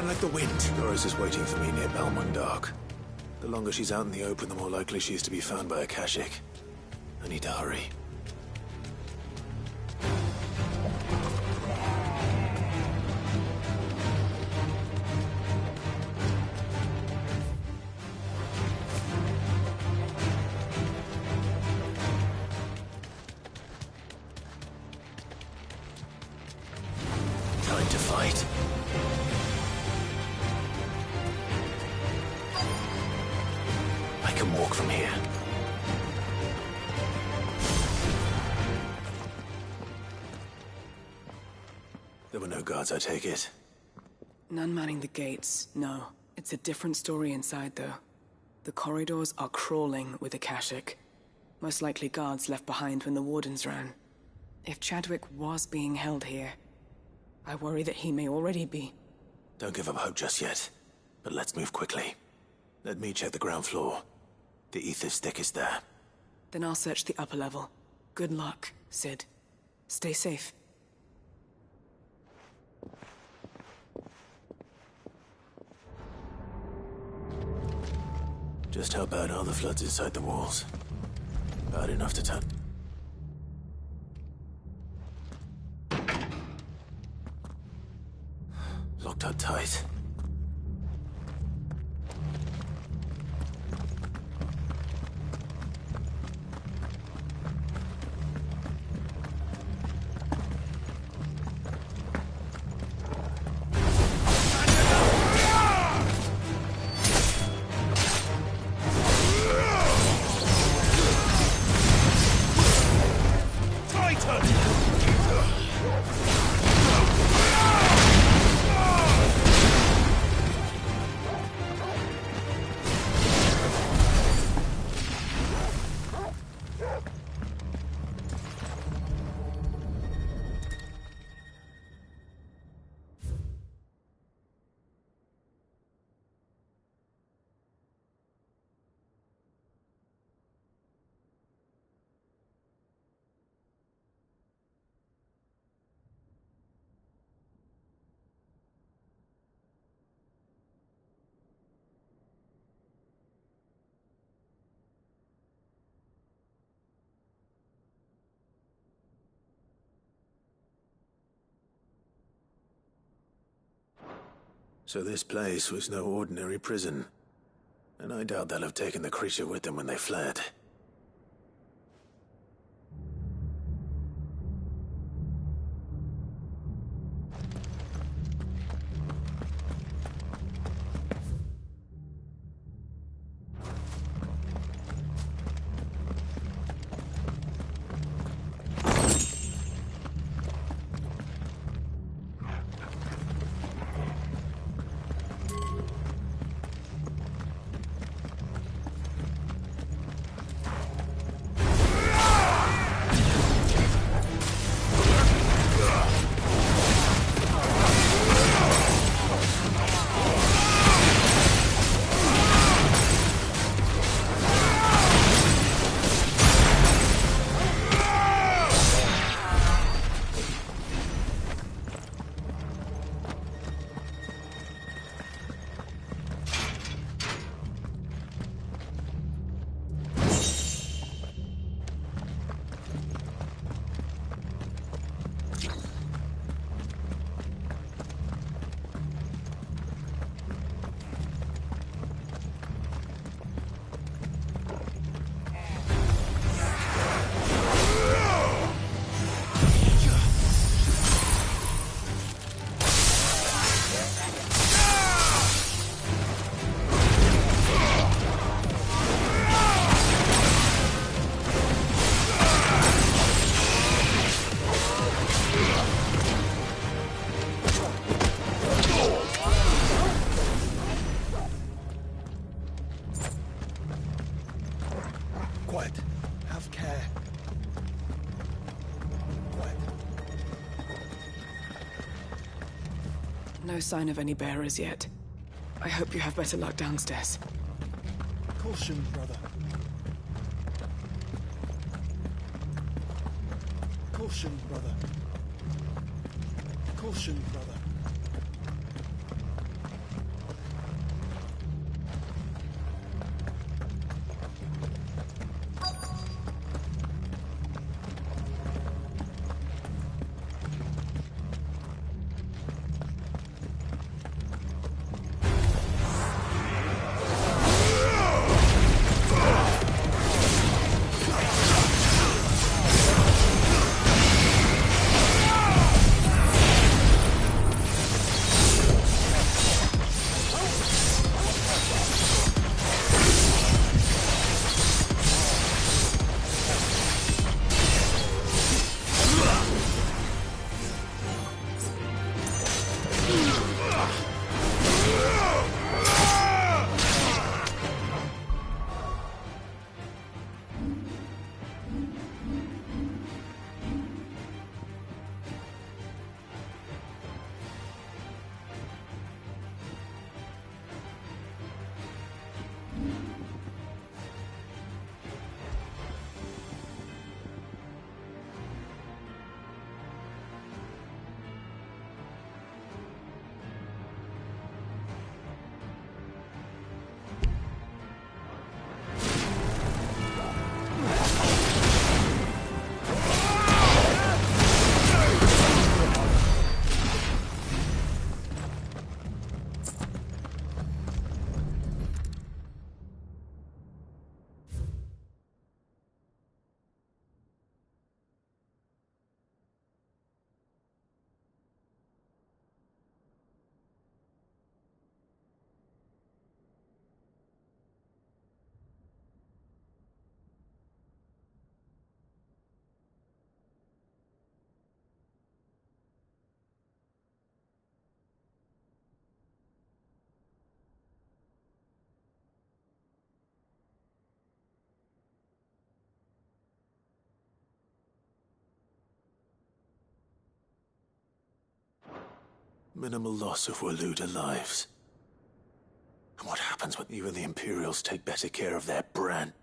run like the wind. Doris is waiting for me near Balmung. The longer she's out in the open, the more likely she is to be found by Akashic. I need to hurry. Time to fight. I can walk from here. There were no guards, I take it. None manning the gates, no. It's a different story inside, though. The corridors are crawling with Akashic. Most likely guards left behind when the Wardens ran. If Chadwick was being held here, I worry that he may already be. Don't give up hope just yet, but let's move quickly. Let me check the ground floor. The ether's stick is there. Then I'll search the upper level. Good luck, Sid. Stay safe. Just how bad are the floods inside the walls? Bad enough to turn. Locked up tight. So this place was no ordinary prison. And I doubt they'll have taken the creature with them when they fled. No sign of any bearers yet. I hope you have better luck downstairs. Caution, brother. Caution, brother. Caution, brother. Minimal loss of Waluda lives. And what happens when even the Imperials take better care of their brand?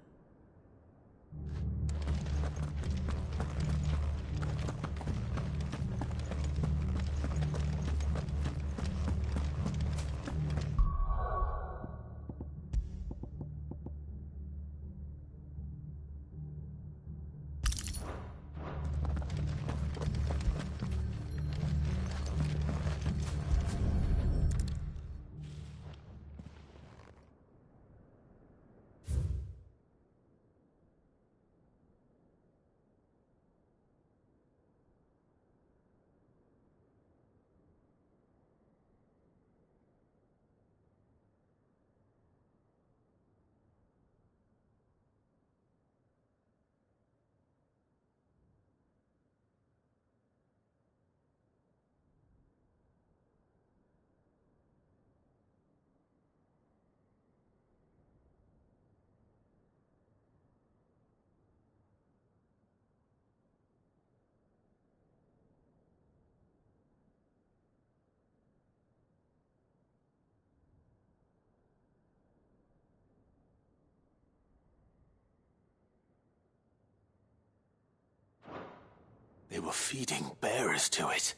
They were feeding bearers to it.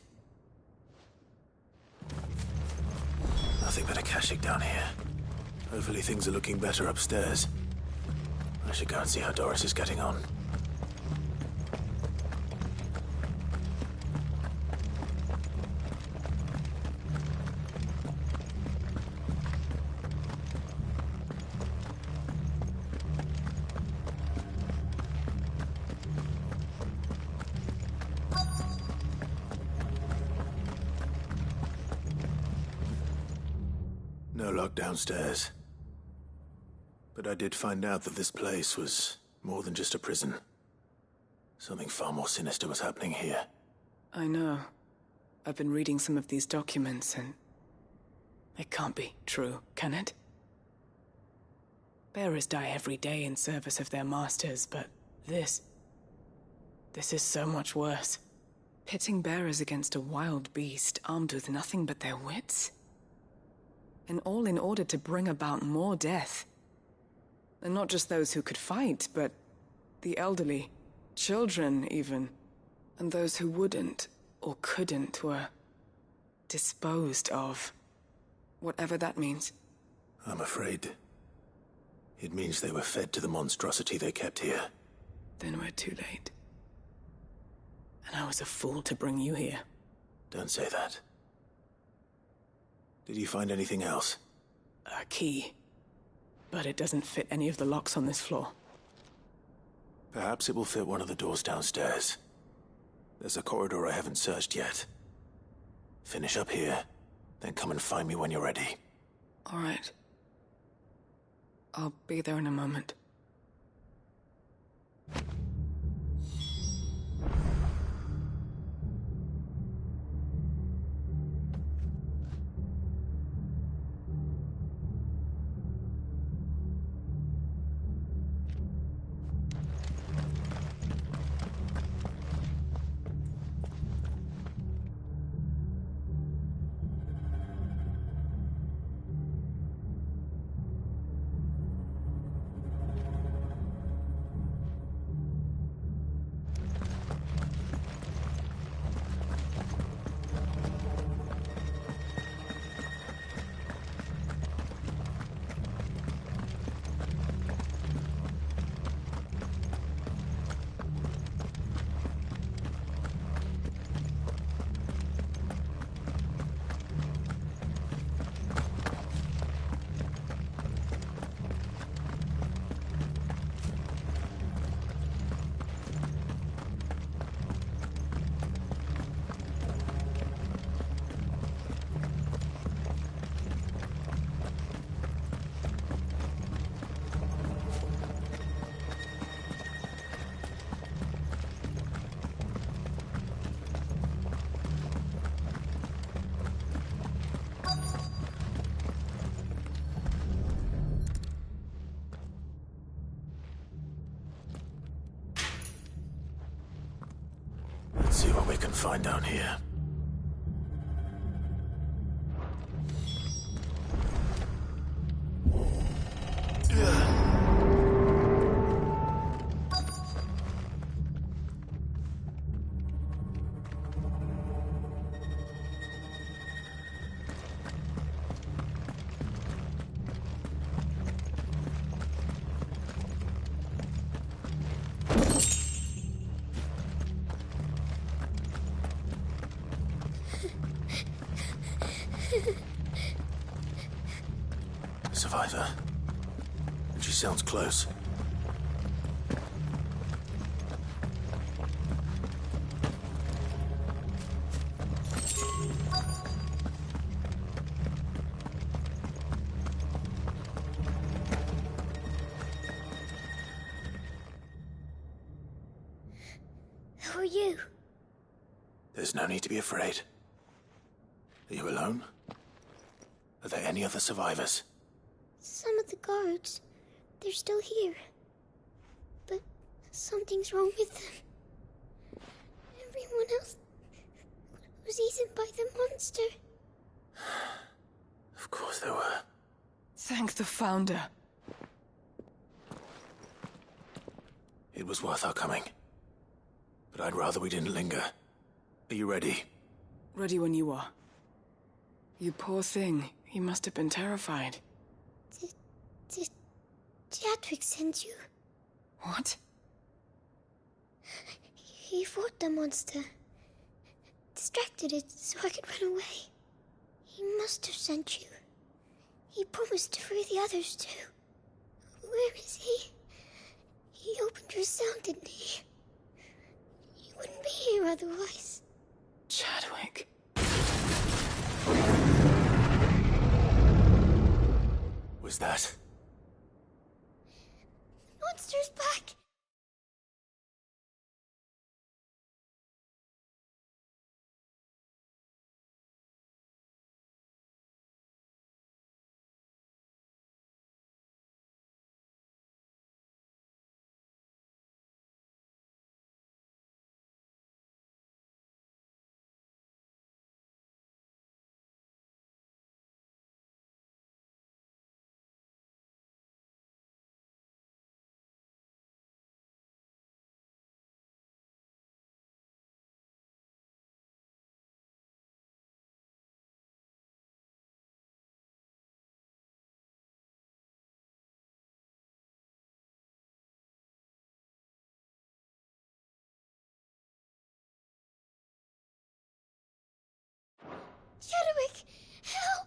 Nothing but Akashic down here. Hopefully things are looking better upstairs. I should go and see how Doris is getting on. No lock downstairs. But I did find out that this place was more than just a prison. Something far more sinister was happening here. I know. I've been reading some of these documents and... it can't be true, can it? Bearers die every day in service of their masters, but this is so much worse. Pitting bearers against a wild beast armed with nothing but their wits? And all in order to bring about more death. And not just those who could fight, but the elderly, children even. And those who wouldn't or couldn't were disposed of. Whatever that means. I'm afraid it means they were fed to the monstrosity they kept here. Then we're too late. And I was a fool to bring you here. Don't say that. Did you find anything else? A key. But it doesn't fit any of the locks on this floor. Perhaps it will fit one of the doors downstairs. There's a corridor I haven't searched yet. Finish up here, then come and find me when you're ready. All right. I'll be there in a moment. Let's see what we can find down here. Survivor. And she sounds close. Who are you? There's no need to be afraid. Are you alone? Are there any other survivors? Some of the guards. They're still here. But something's wrong with them. Everyone else was eaten by the monster. Of course there were. Thank the Founder. It was worth our coming. But I'd rather we didn't linger. Are you ready? Ready when you are. You poor thing. He must have been terrified. Did Jadwick send you? What? He fought the monster. Distracted it so I could run away. He must have sent you. He promised to free the others too. Where is he? He opened your cell, didn't he? You wouldn't be here otherwise. Chadwick. Was that? The monster's back! Chadwick, help!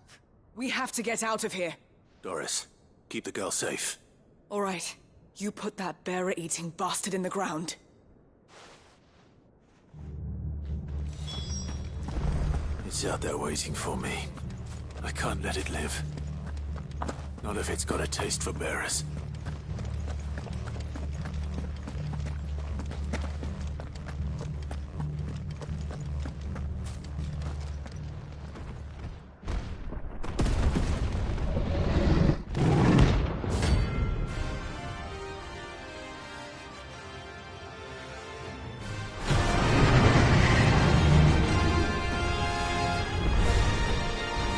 We have to get out of here. Doris, keep the girl safe. All right. You put that bearer-eating bastard in the ground. It's out there waiting for me. I can't let it live. Not if it's got a taste for bearers.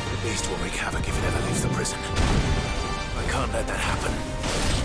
The beast will wreak havoc if it ever leaves the prison. I can't let that happen.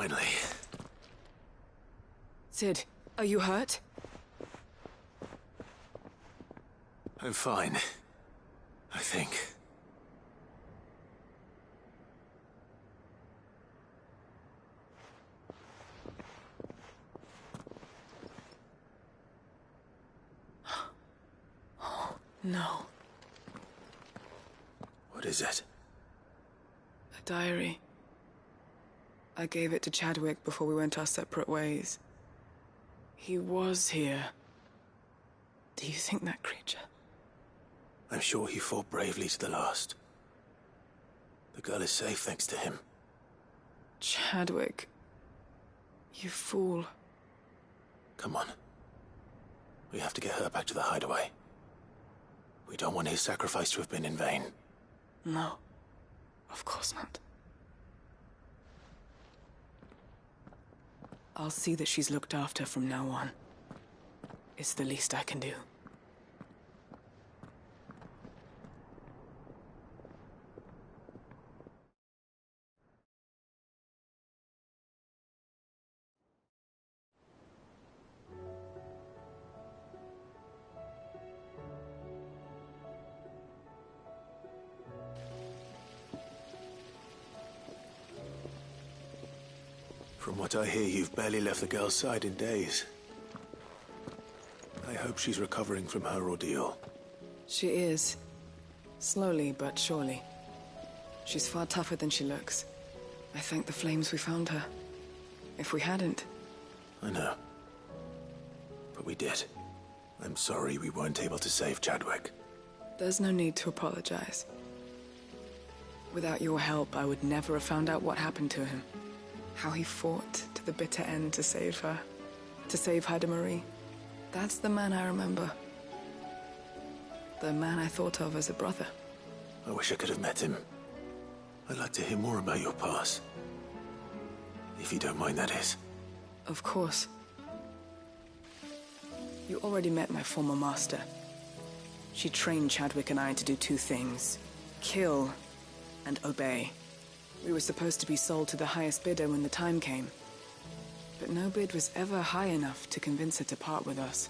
Finally. Sid, are you hurt? I'm fine. I think. No. What is it? A diary. I gave it to Chadwick before we went our separate ways. He was here. Do you think that creature? I'm sure he fought bravely to the last. The girl is safe thanks to him. Chadwick. You fool. Come on. We have to get her back to the hideaway. We don't want his sacrifice to have been in vain. No. Of course not. I'll see that she's looked after from now on. It's the least I can do. From what I hear, you've barely left the girl's side in days. I hope she's recovering from her ordeal. She is. Slowly but surely. She's far tougher than she looks. I thank the flames we found her. If we hadn't... I know. But we did. I'm sorry we weren't able to save Chadwick. There's no need to apologize. Without your help, I would never have found out what happened to him. How he fought to the bitter end to save her. To save Hyde Marie. That's the man I remember. The man I thought of as a brother. I wish I could have met him. I'd like to hear more about your past. If you don't mind, that is. Of course. You already met my former master. She trained Chadwick and I to do two things. Kill and obey. We were supposed to be sold to the highest bidder when the time came. But no bid was ever high enough to convince her to part with us.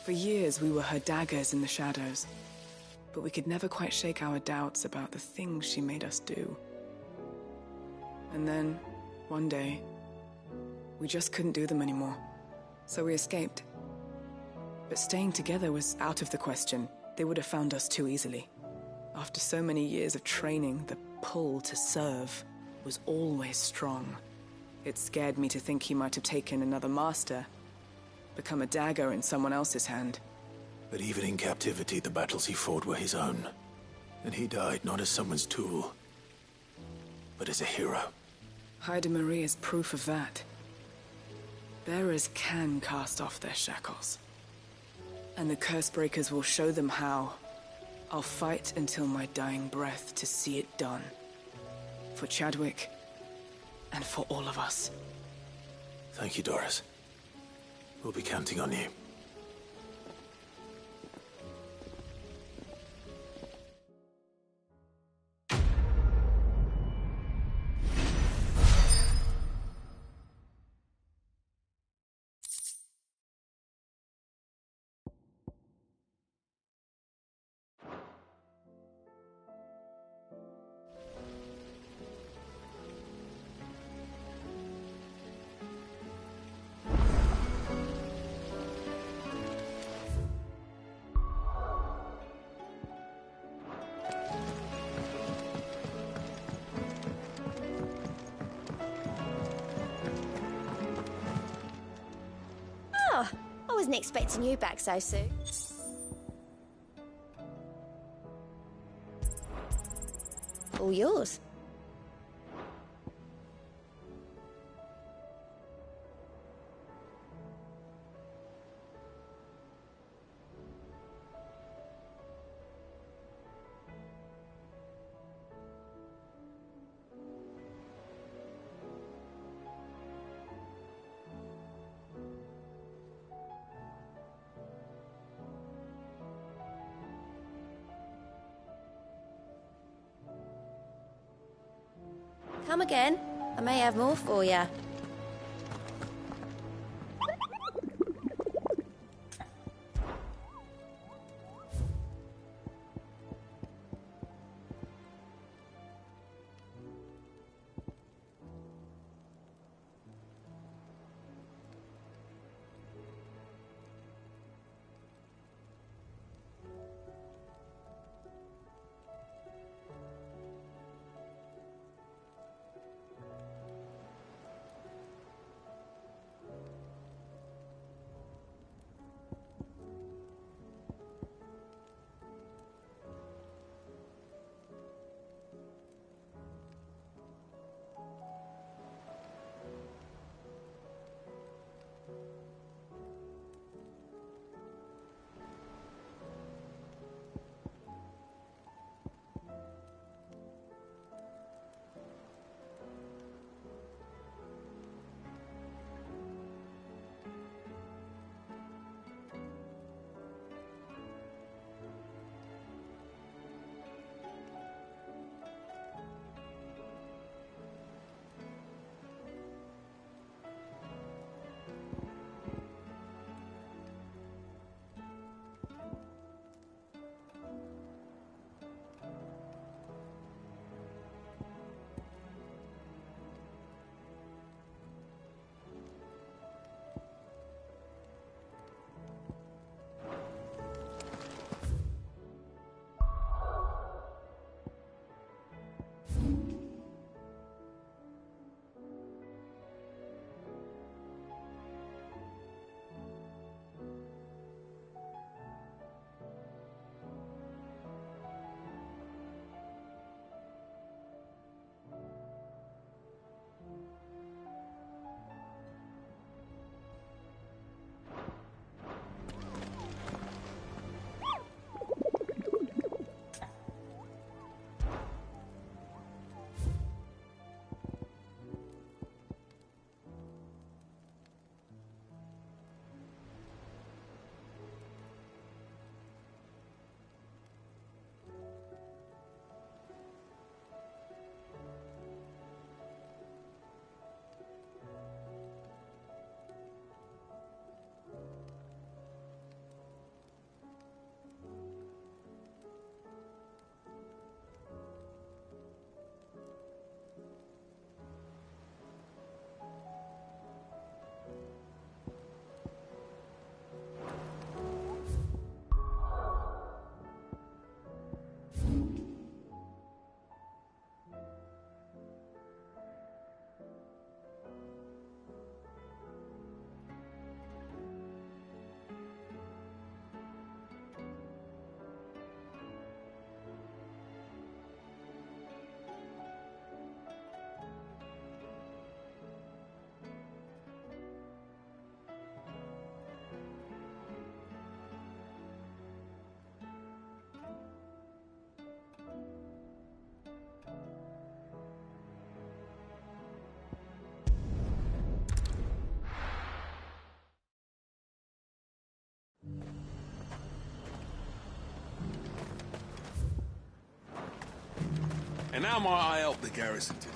For years we were her daggers in the shadows. But we could never quite shake our doubts about the things she made us do. And then, one day, we just couldn't do them anymore. So we escaped. But staying together was out of the question. They would have found us too easily. After so many years of training, the pull to serve was always strong. It scared me to think he might have taken another master, become a dagger in someone else's hand. But even in captivity, the battles he fought were his own. And he died not as someone's tool, but as a hero. Hyde Marie is proof of that. Bearers can cast off their shackles. And the Cursebreakers will show them how. I'll fight until my dying breath to see it done. For Chadwick, and for all of us. Thank you, Doris. We'll be counting on you. I wasn't expecting you back so soon. All yours. Come again. I may have more for you. And how might I help the garrison today?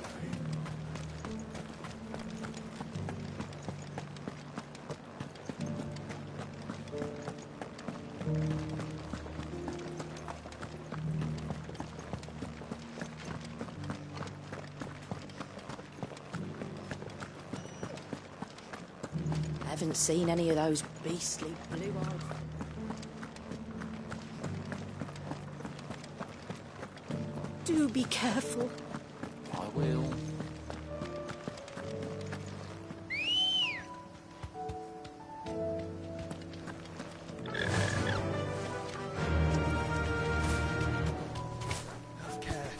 Haven't seen any of those beastly blue-eyed... Do be careful. I will. Have care.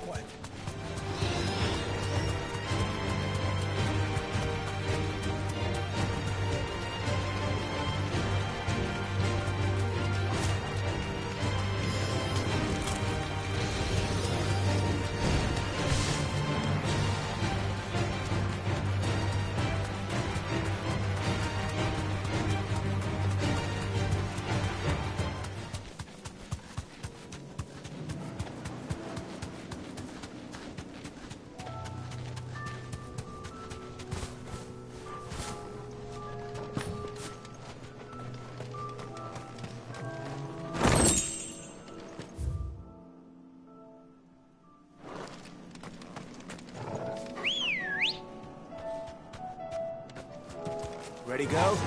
Quiet. Ready, go?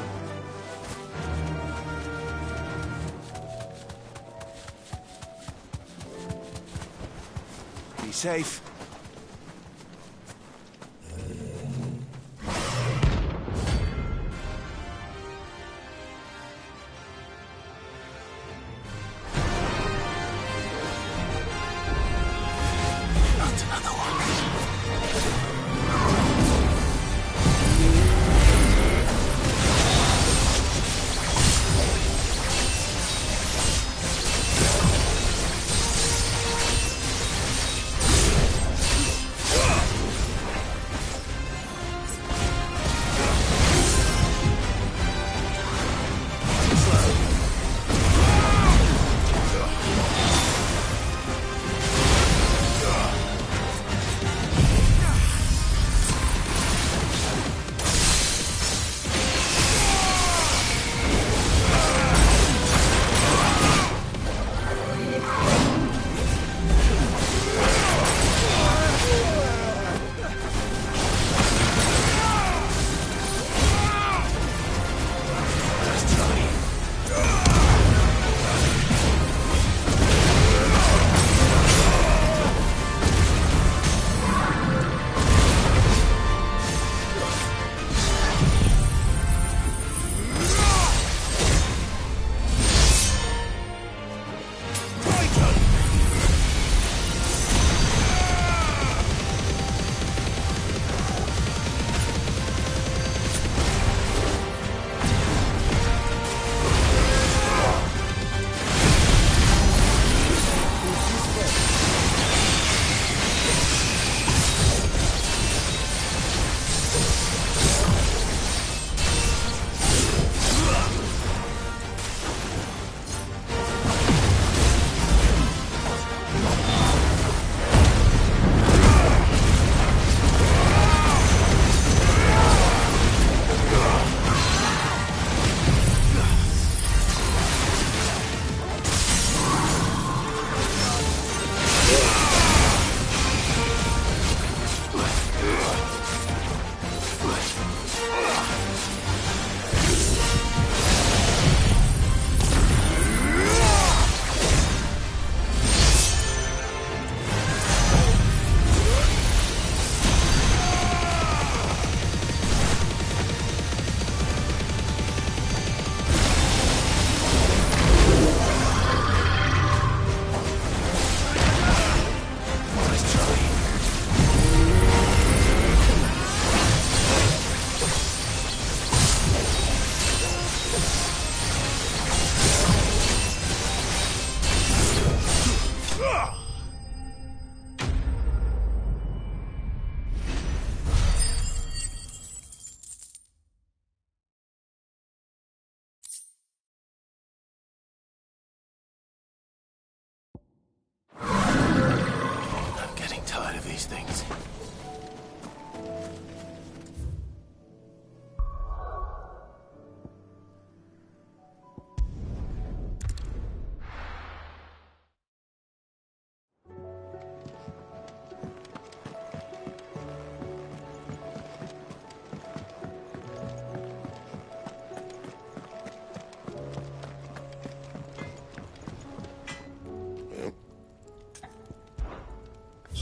Be safe. Not another one.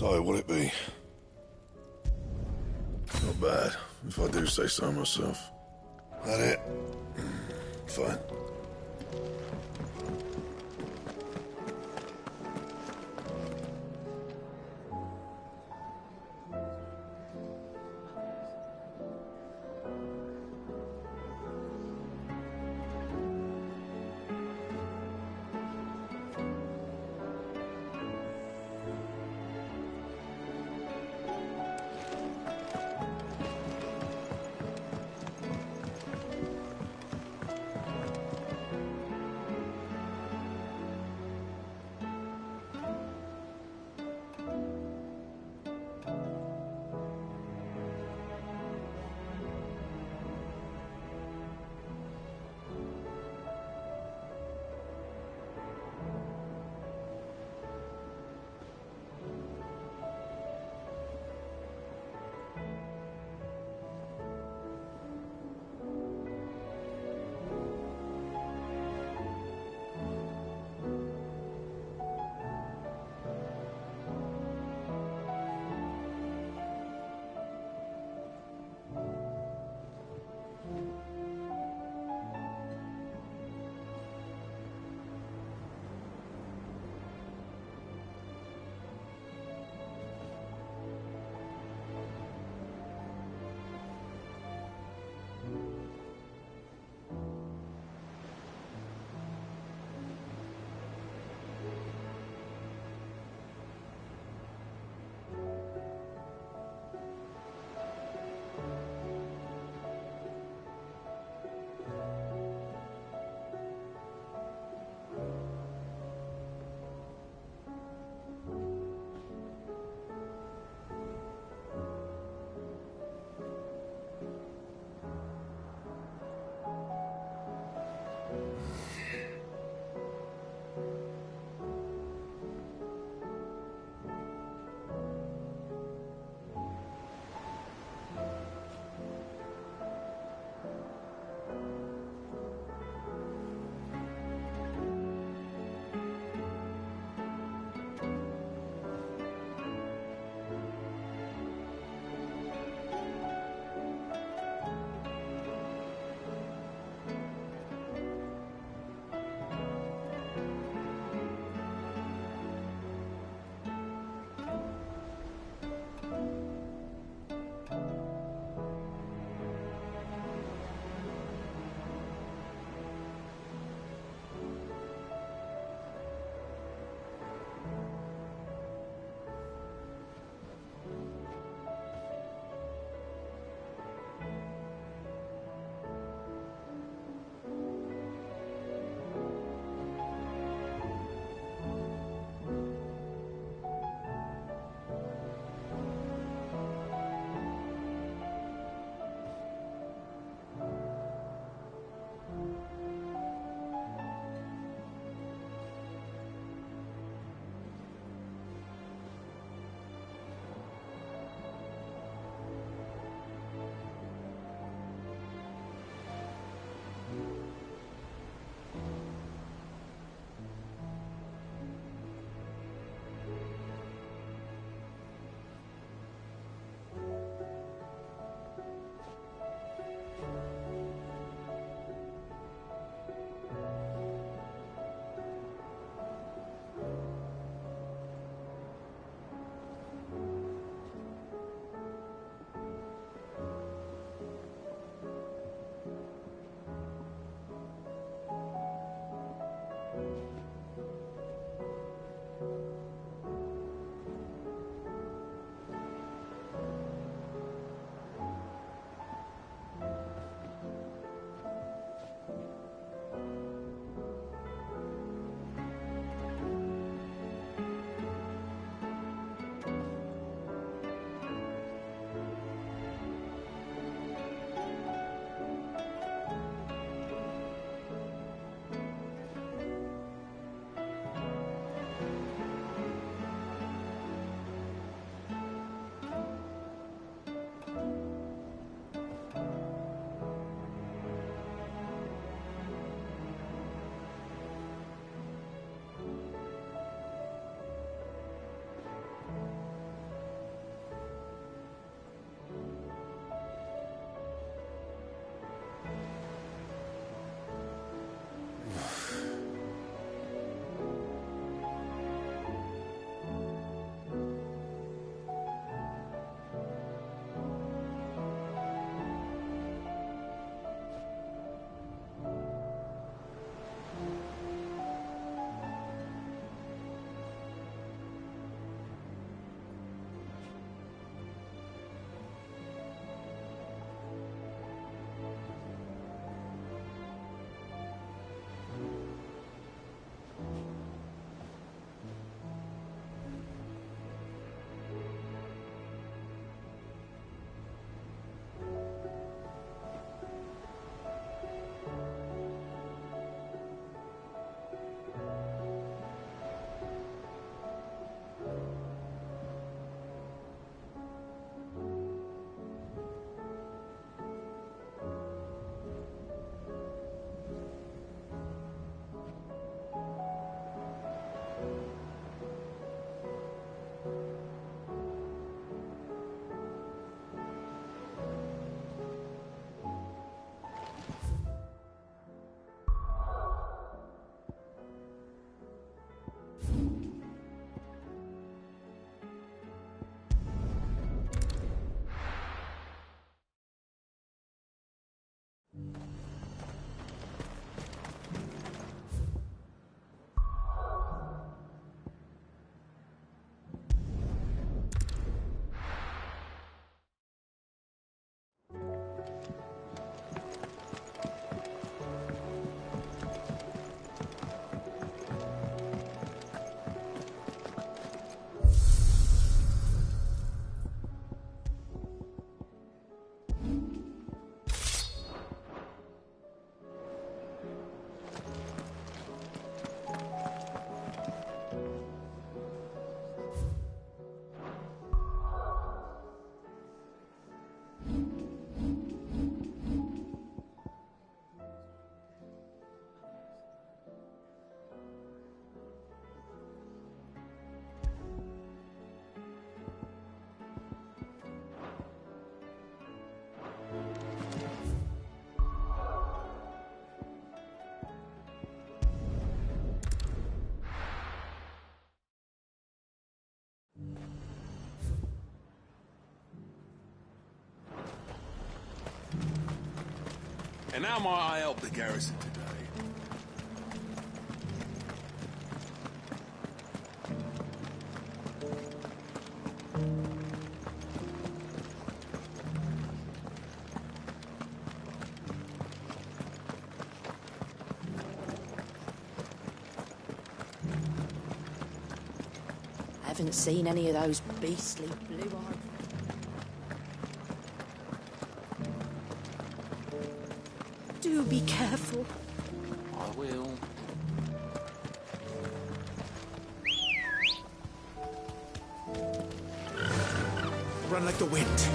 So, what'd it be? Not bad, if I do say so myself. That it? Fine. And how might I help the garrison today? I haven't seen any of those beastly blue-eyed... Do be careful. I will. Run like the wind.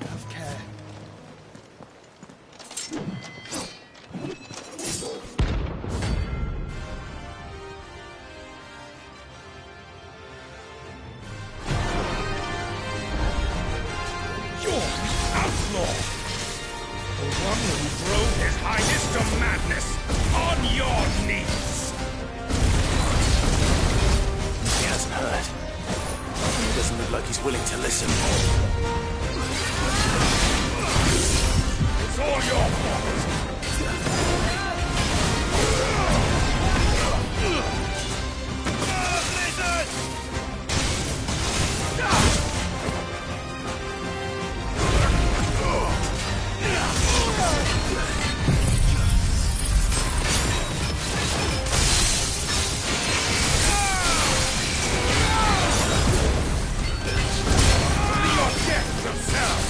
Have care. You're the outlaw! The one who drove his highness to madness on your knees! He hasn't heard. And he doesn't look like he's willing to listen. It's all your fault! Your death yourself!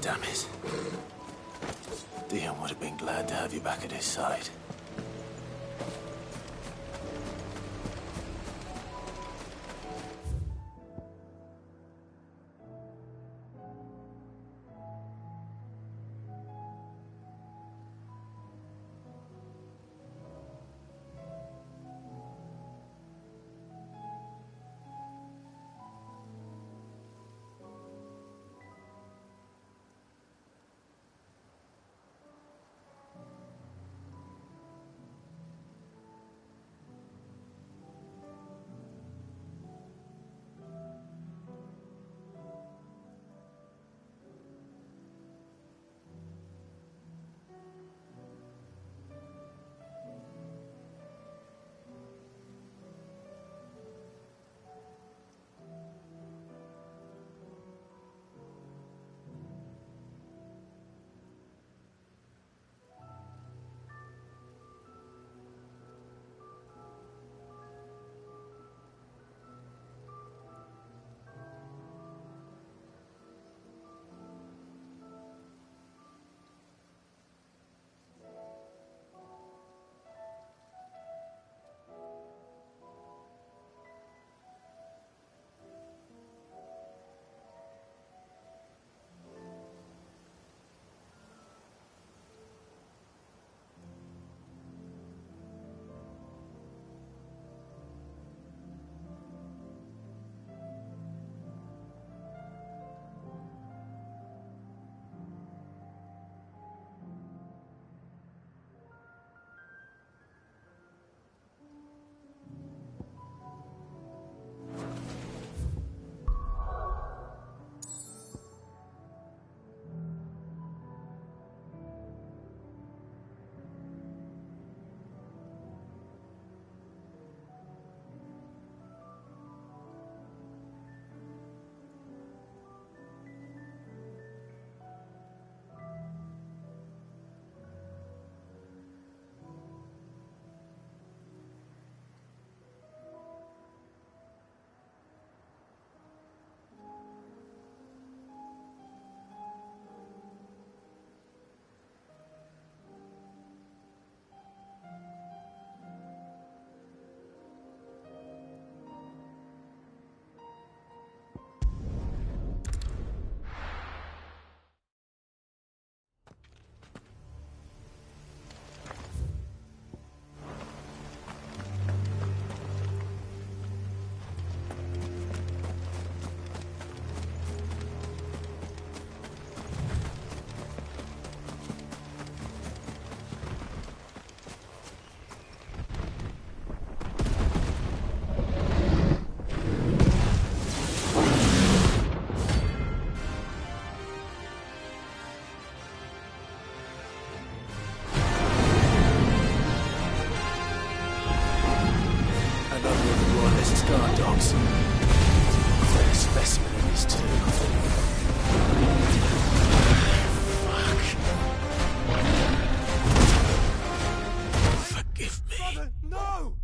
Damn it. Dion would have been glad to have you back at his side. guard dogs. Pathetic specimen of these two. Fuck. Forgive me. Brother, no!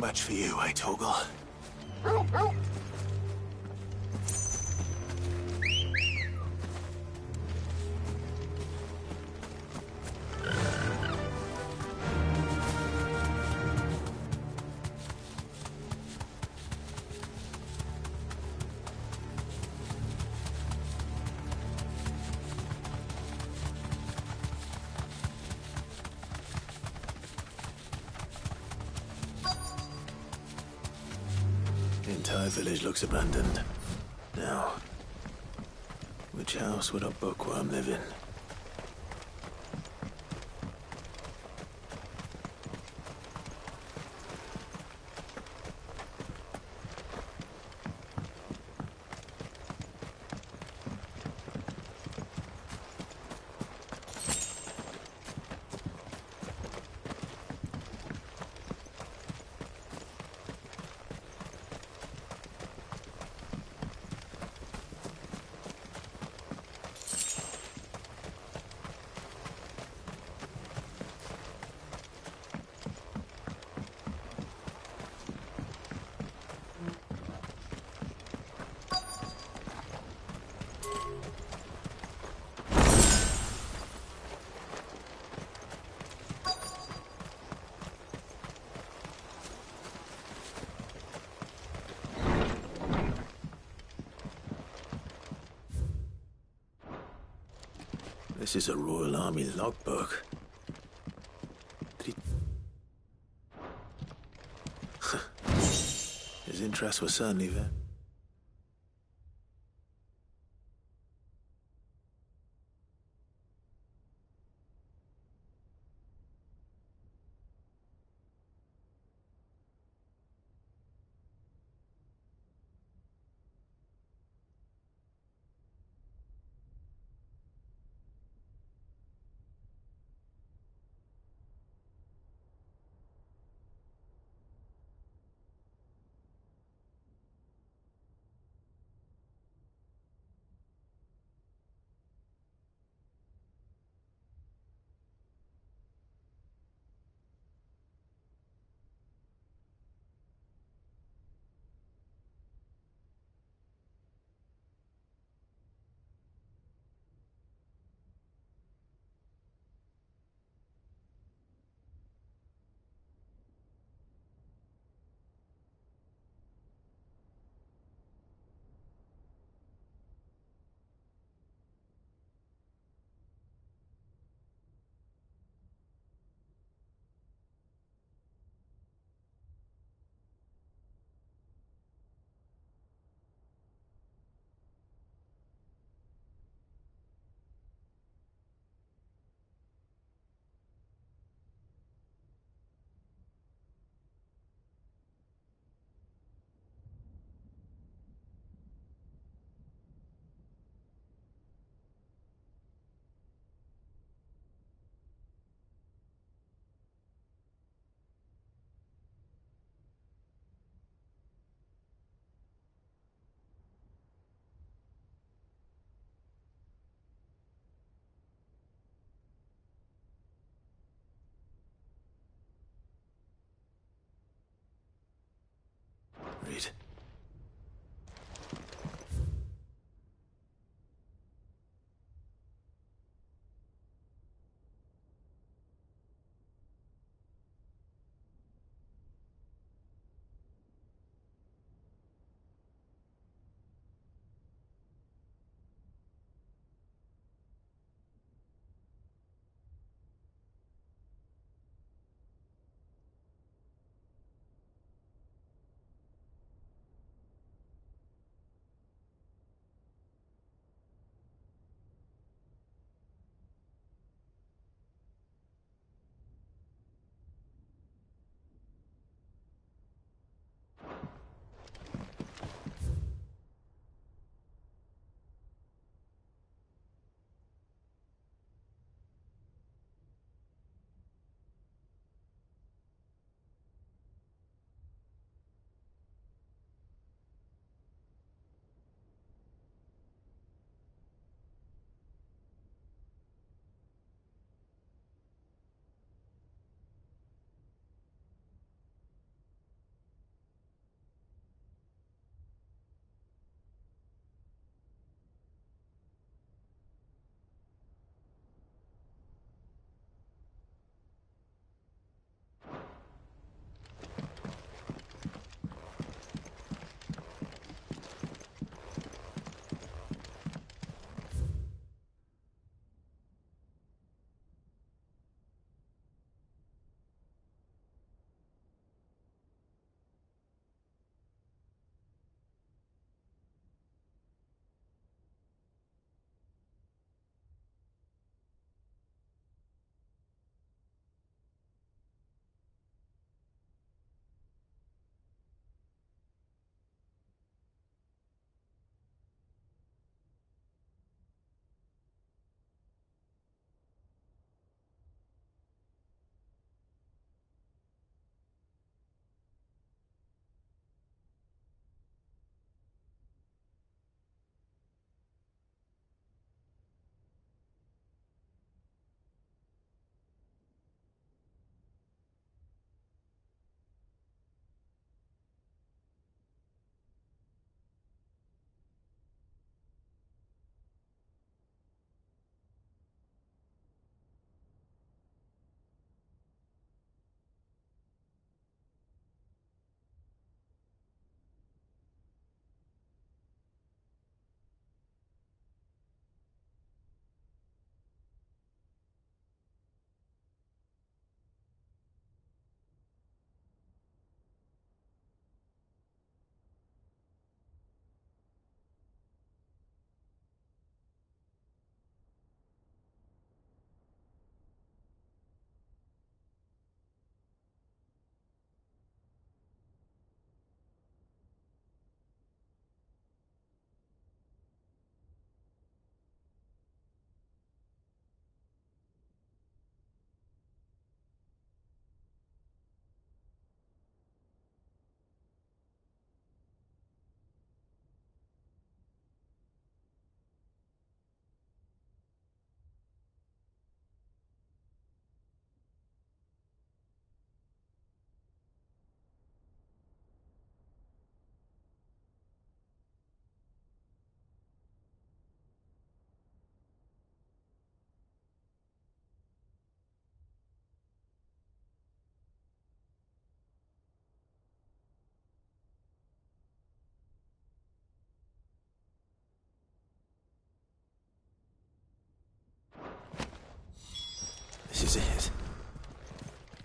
match for you, eh, Torgal? The entire village looks abandoned. Now, which house would a bookworm live in? This is a Royal Army logbook. Did he... His interests were certainly there.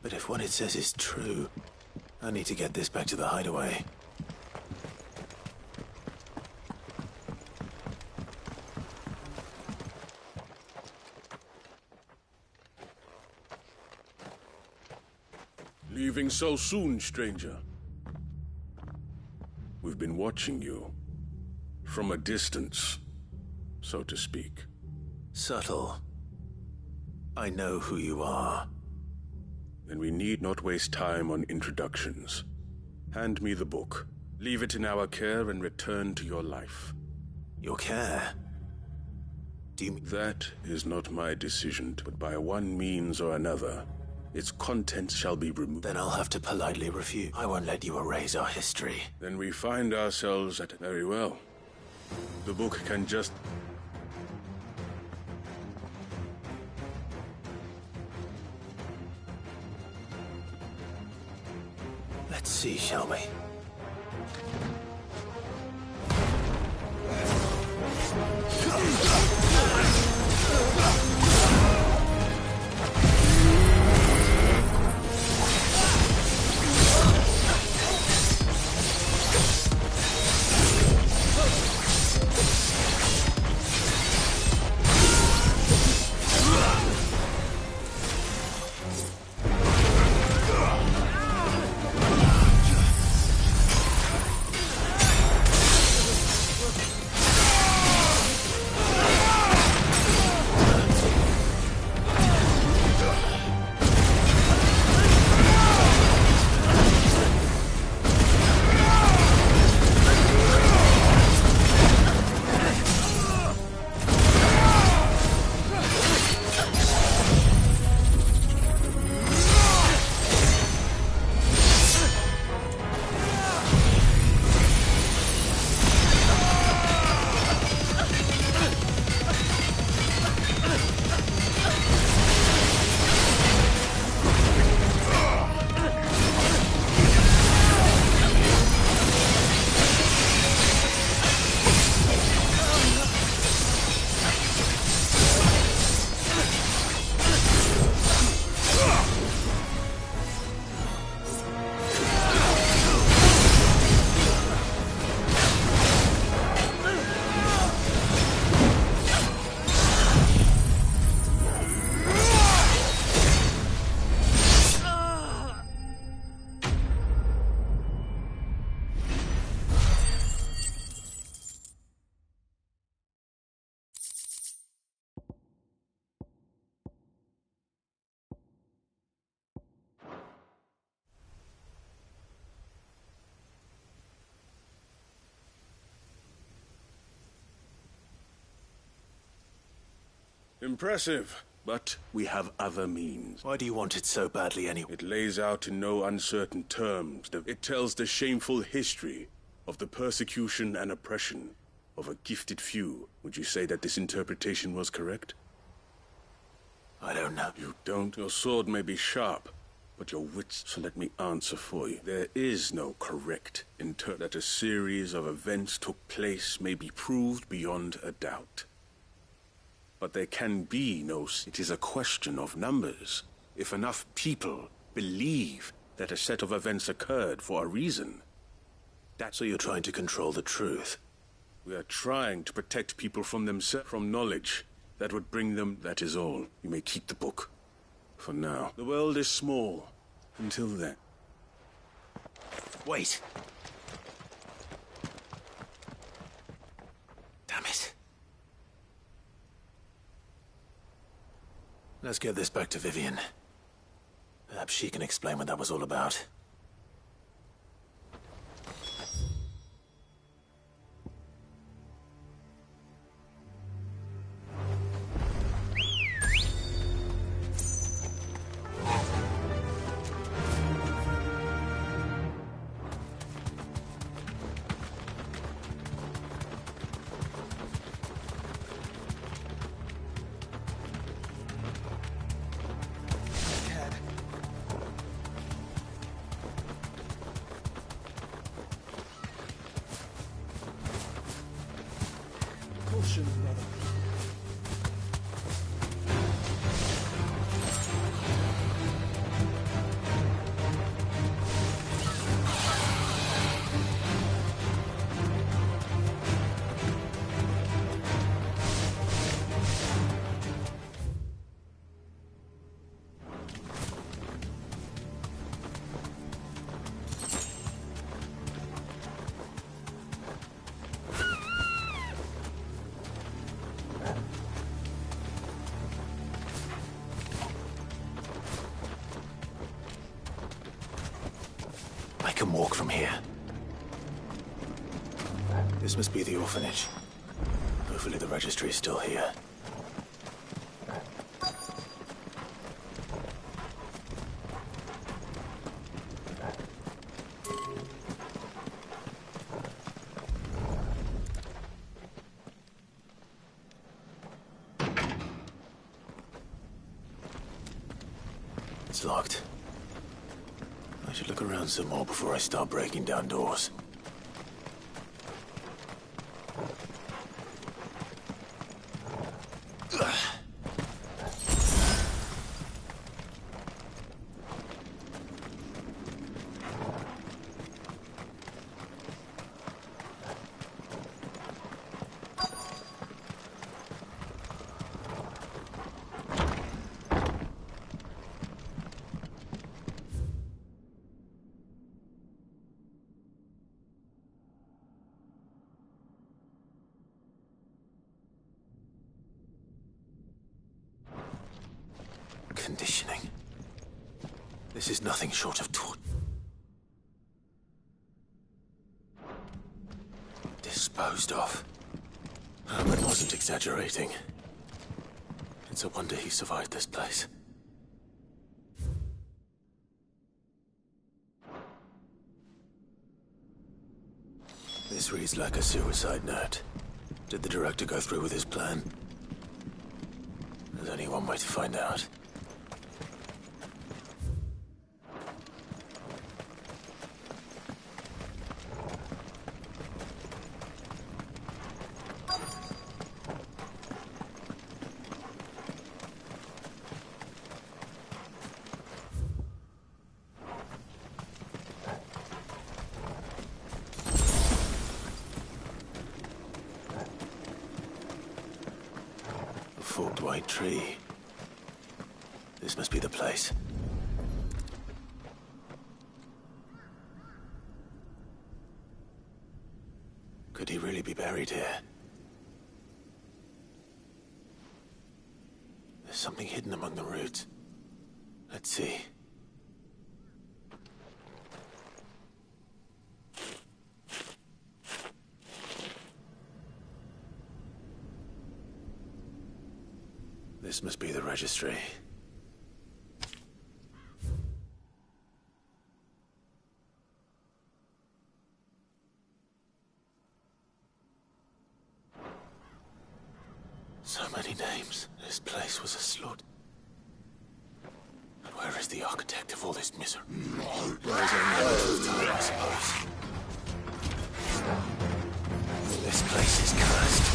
But if what it says is true, I need to get this back to the hideaway. Leaving so soon, stranger? We've been watching you. From a distance, so to speak. Subtle. I know who you are. Then we need not waste time on introductions. Hand me the book. Leave it in our care and return to your life. Your care? Do you mean... That is not my decision, but by one means or another, its contents shall be removed. Then I'll have to politely refuse. I won't let you erase our history. Then we find ourselves at... Very well. The book can just... Let's see, shall we? Impressive, but we have other means. Why do you want it so badly anyway? It lays out in no uncertain terms. It tells the shameful history of the persecution and oppression of a gifted few. Would you say that this interpretation was correct? I don't know. You don't? Your sword may be sharp, but your wits, so let me answer for you. There is no correct that a series of events took place may be proved beyond a doubt. But there can be no... It is a question of numbers. If enough people believe that a set of events occurred for a reason, that's... So you're trying to control the truth? We are trying to protect people from themselves, from knowledge that would bring them... That is all. You may keep the book. For now. The world is small. Until then. Wait! Damn it. Let's get this back to Vivian. Perhaps she can explain what that was all about. Caution, brother. can walk from here. This must be the orphanage. Hopefully the registry is still here. It's locked. I should look around some more before I start breaking down doors. Conditioning. This is nothing short of torture. Disposed of. Herman wasn't exaggerating. It's a wonder he survived this place. This reads like a suicide note. Did the director go through with his plan? There's only one way to find out. Forked white tree. This must be the place. Could he really be buried here? There's something hidden among the roots. Let's see. This must be the registry. So many names. This place was a slaughter. And where is the architect of all this misery? There is only a matter of time, I suppose. This place is cursed.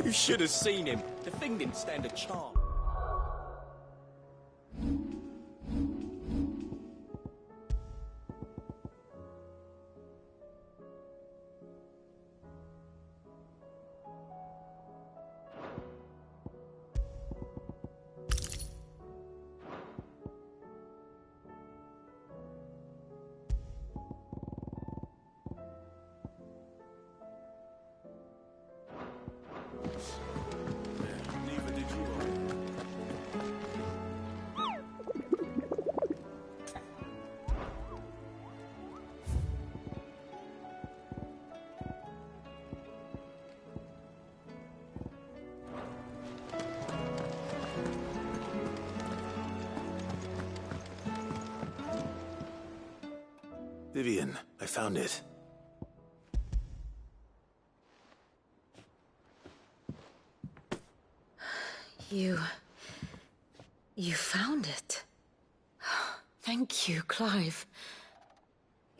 You should have seen him. The thing didn't stand a chance. Neither did you. Vivian, I found it. You found it. Thank you, Clive.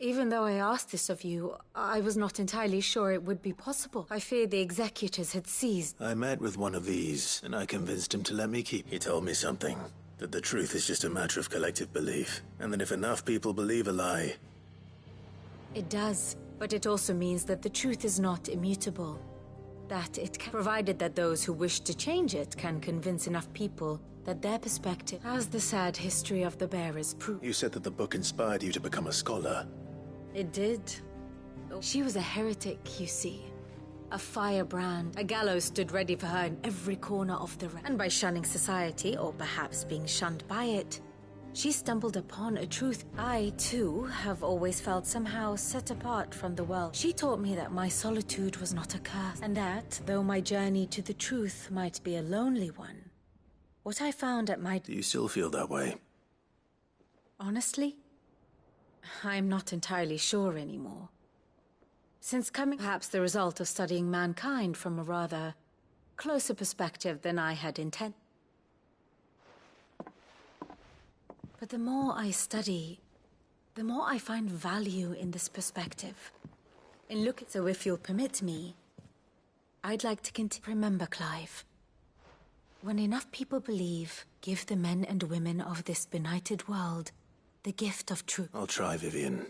Even though I asked this of you, I was not entirely sure it would be possible. I feared the executors had seized. I met with one of these, and I convinced him to let me keep. He told me something. That the truth is just a matter of collective belief. And that if enough people believe a lie... It does, but it also means that the truth is not immutable. That it can, provided that those who wish to change it can convince enough people that their perspective, as the sad history of the bearers proves. You said that the book inspired you to become a scholar. It did. She was a heretic, you see. A firebrand. A gallows stood ready for her in every corner of the realm. And by shunning society, or perhaps being shunned by it, she stumbled upon a truth. I, too, have always felt somehow set apart from the world. She taught me that my solitude was not a curse, and that, though my journey to the truth might be a lonely one, what I found at my... Do you still feel that way? Honestly, I'm not entirely sure anymore. Since coming, perhaps the result of studying mankind from a rather closer perspective than I had intended. But the more I study, the more I find value in this perspective. So if you'll permit me, I'd like to continue. Remember, Clive, when enough people believe, give the men and women of this benighted world the gift of truth. I'll try, Vivian.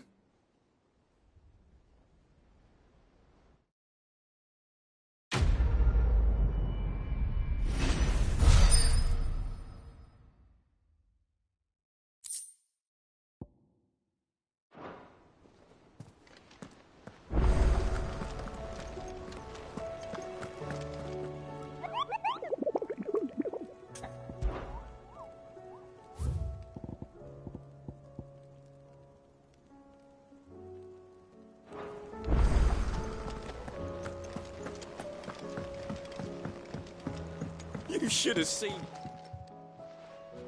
You should have seen.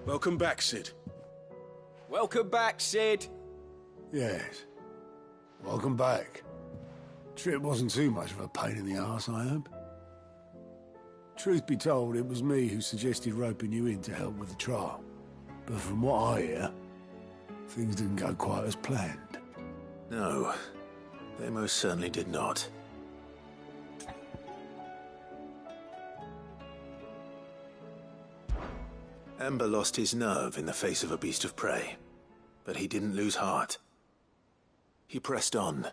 Welcome back, Sid. Welcome back, Sid. Yes. Welcome back. Trip wasn't too much of a pain in the arse, I hope. Truth be told, it was me who suggested roping you in to help with the trial. But from what I hear, things didn't go quite as planned. No, they most certainly did not. Ember lost his nerve in the face of a beast of prey, but he didn't lose heart. He pressed on,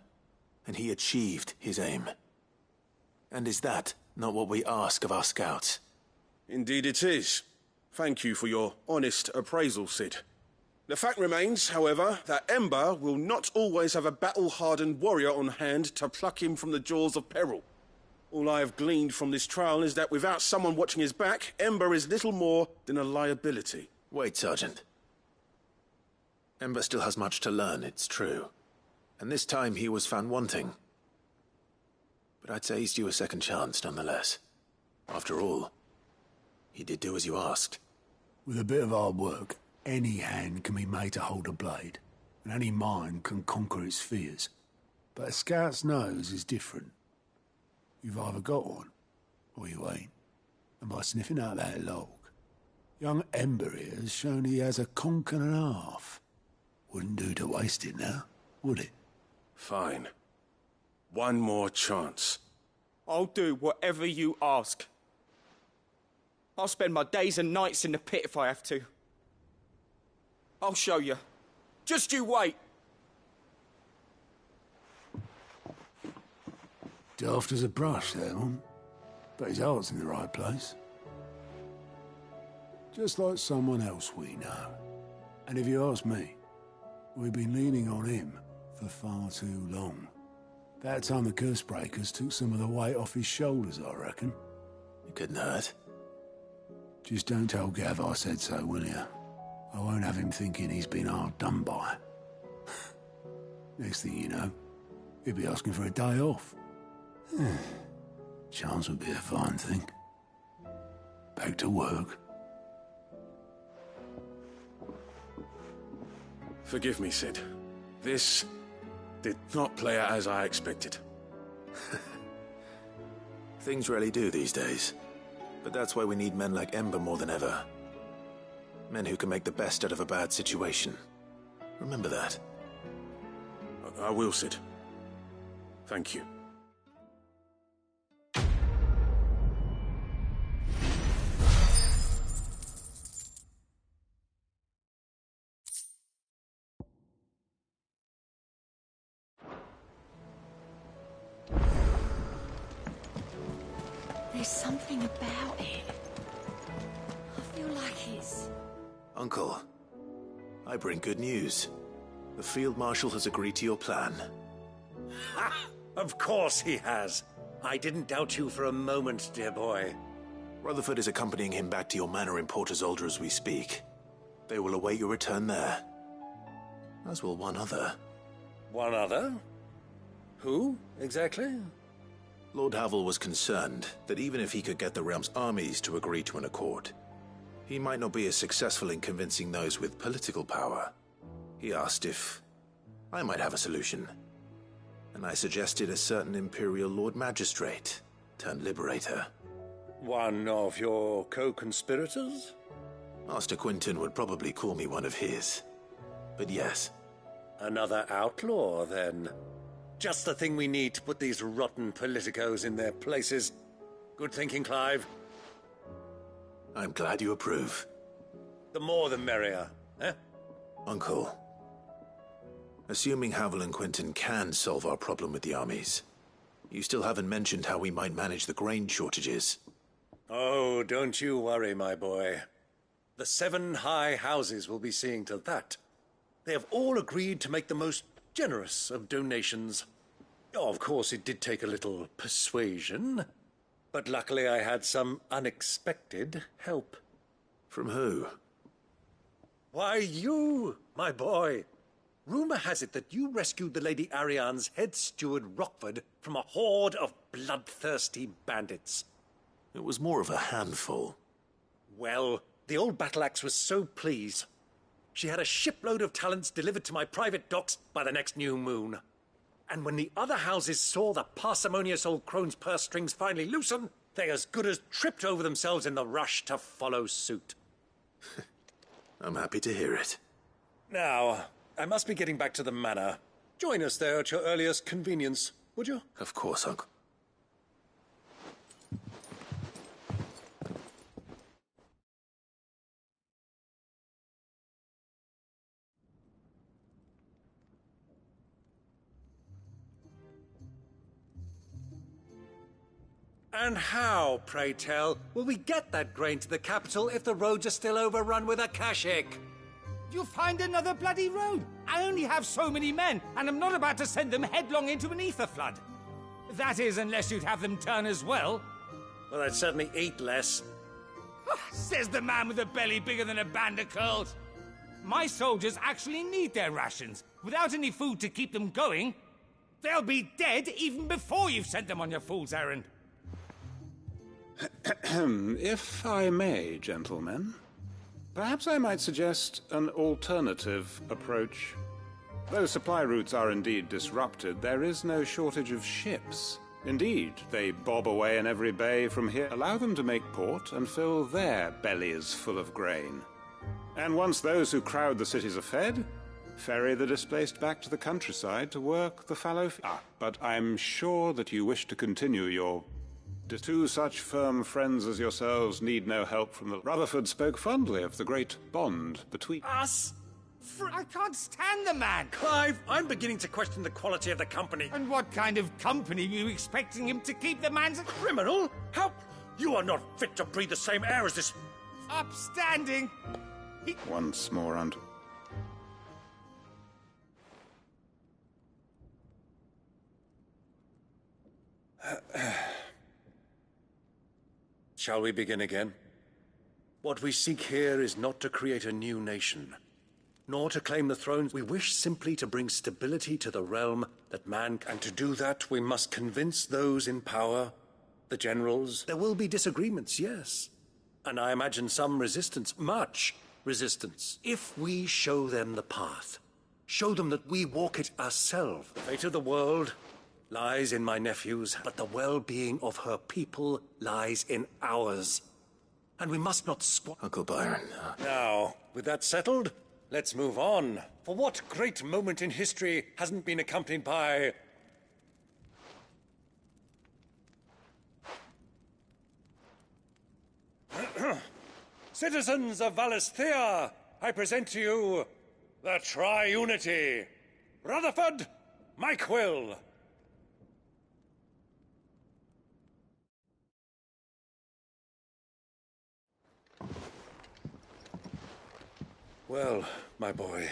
and he achieved his aim. And is that not what we ask of our scouts? Indeed it is. Thank you for your honest appraisal, Sid. The fact remains, however, that Ember will not always have a battle-hardened warrior on hand to pluck him from the jaws of peril. All I have gleaned from this trial is that without someone watching his back, Ember is little more than a liability. Wait, Sergeant. Ember still has much to learn, it's true. And this time he was found wanting. But I'd say he's due a second chance, nonetheless. After all, he did do as you asked. With a bit of hard work, any hand can be made to hold a blade, and any mind can conquer its fears. But a scout's nose is different. You've either got one, or you ain't. And by sniffing out that log, young Ember here has shown he has a conch and a half. Wouldn't do to waste it now, would it? Fine. One more chance. I'll do whatever you ask. I'll spend my days and nights in the pit if I have to. I'll show you. Just you wait. Daft as a brush, that one. But his heart's in the right place. Just like someone else we know. And if you ask me, we've been leaning on him for far too long. That time the Cursebreakers took some of the weight off his shoulders, I reckon. It couldn't hurt. Just don't tell Gav I said so, will you? I won't have him thinking he's been hard done by. Next thing you know, he'll be asking for a day off. Chance would be a fine thing. Back to work. Forgive me, Sid. This did not play out as I expected. Things really do these days. But that's why we need men like Ember more than ever. Men who can make the best out of a bad situation. Remember that. I will, Sid. Thank you. There's something about it. I feel like it's... Uncle, I bring good news. The Field Marshal has agreed to your plan. Ha! Of course he has. I didn't doubt you for a moment, dear boy. Rutherford is accompanying him back to your manor in Port Isolde as we speak. They will await your return there. As will one other. One other? Who, exactly? Lord Havel was concerned that even if he could get the realm's armies to agree to an accord, he might not be as successful in convincing those with political power. He asked if I might have a solution, and I suggested a certain Imperial Lord Magistrate turned Liberator. One of your co-conspirators? Master Quinton would probably call me one of his, but yes. Another outlaw, then. Just the thing we need to put these rotten politicos in their places. Good thinking, Clive. I'm glad you approve. The more the merrier, eh? Uncle, assuming Havel and Quinton can solve our problem with the armies, you still haven't mentioned how we might manage the grain shortages. Oh, don't you worry, my boy. The 7 high houses will be seeing to that. They have all agreed to make the most generous of donations. Oh, of course, it did take a little persuasion, but luckily I had some unexpected help. From who? Why, you, my boy. Rumor has it that you rescued the Lady Ariane's head steward Rockford from a horde of bloodthirsty bandits. It was more of a handful. Well, the old battle axe was so pleased. She had a shipload of talents delivered to my private docks by the next new moon. And when the other houses saw the parsimonious old crone's purse strings finally loosen, they as good as tripped over themselves in the rush to follow suit. I'm happy to hear it. Now, I must be getting back to the manor. Join us there at your earliest convenience, would you? Of course, Uncle. And how, pray tell, will we get that grain to the capital if the roads are still overrun with Akashic? You'll find another bloody road. I only have so many men, and I'm not about to send them headlong into an ether flood. That is, unless you'd have them turn as well. Well, I'd certainly eat less. Says the man with a belly bigger than a band of curls. My soldiers actually need their rations. Without any food to keep them going, they'll be dead even before you've sent them on your fool's errand. If I may, gentlemen, perhaps I might suggest an alternative approach. Though supply routes are indeed disrupted, there is no shortage of ships. Indeed, they bob away in every bay from here. Allow them to make port and fill their bellies full of grain. And once those who crowd the cities are fed, ferry the displaced back to the countryside to work the fallow... but I'm sure that you wish to continue your Two such firm friends as yourselves need no help from the... Rutherford spoke fondly of the great bond between... Us? I can't stand the man! Clive, I'm beginning to question the quality of the company. And what kind of company were you expecting him to keep? The man's a Criminal? How? You are not fit to breathe the same air as this... upstanding! Once more and... Shall we begin again? What we seek here is not to create a new nation, nor to claim the throne. We wish simply to bring stability to the realm that man can. And to do that, we must convince those in power, the generals. There will be disagreements, yes. And I imagine some resistance, much resistance. If we show them the path, show them that we walk it ourselves. The fate of the world lies in my nephew's, but the well-being of her people lies in ours. And we must not Uncle Byron. Now, with that settled, let's move on. For what great moment in history hasn't been accompanied by... Citizens of Valisthea, I present to you the Triunity. Rutherford, Mike Will. Well, my boy.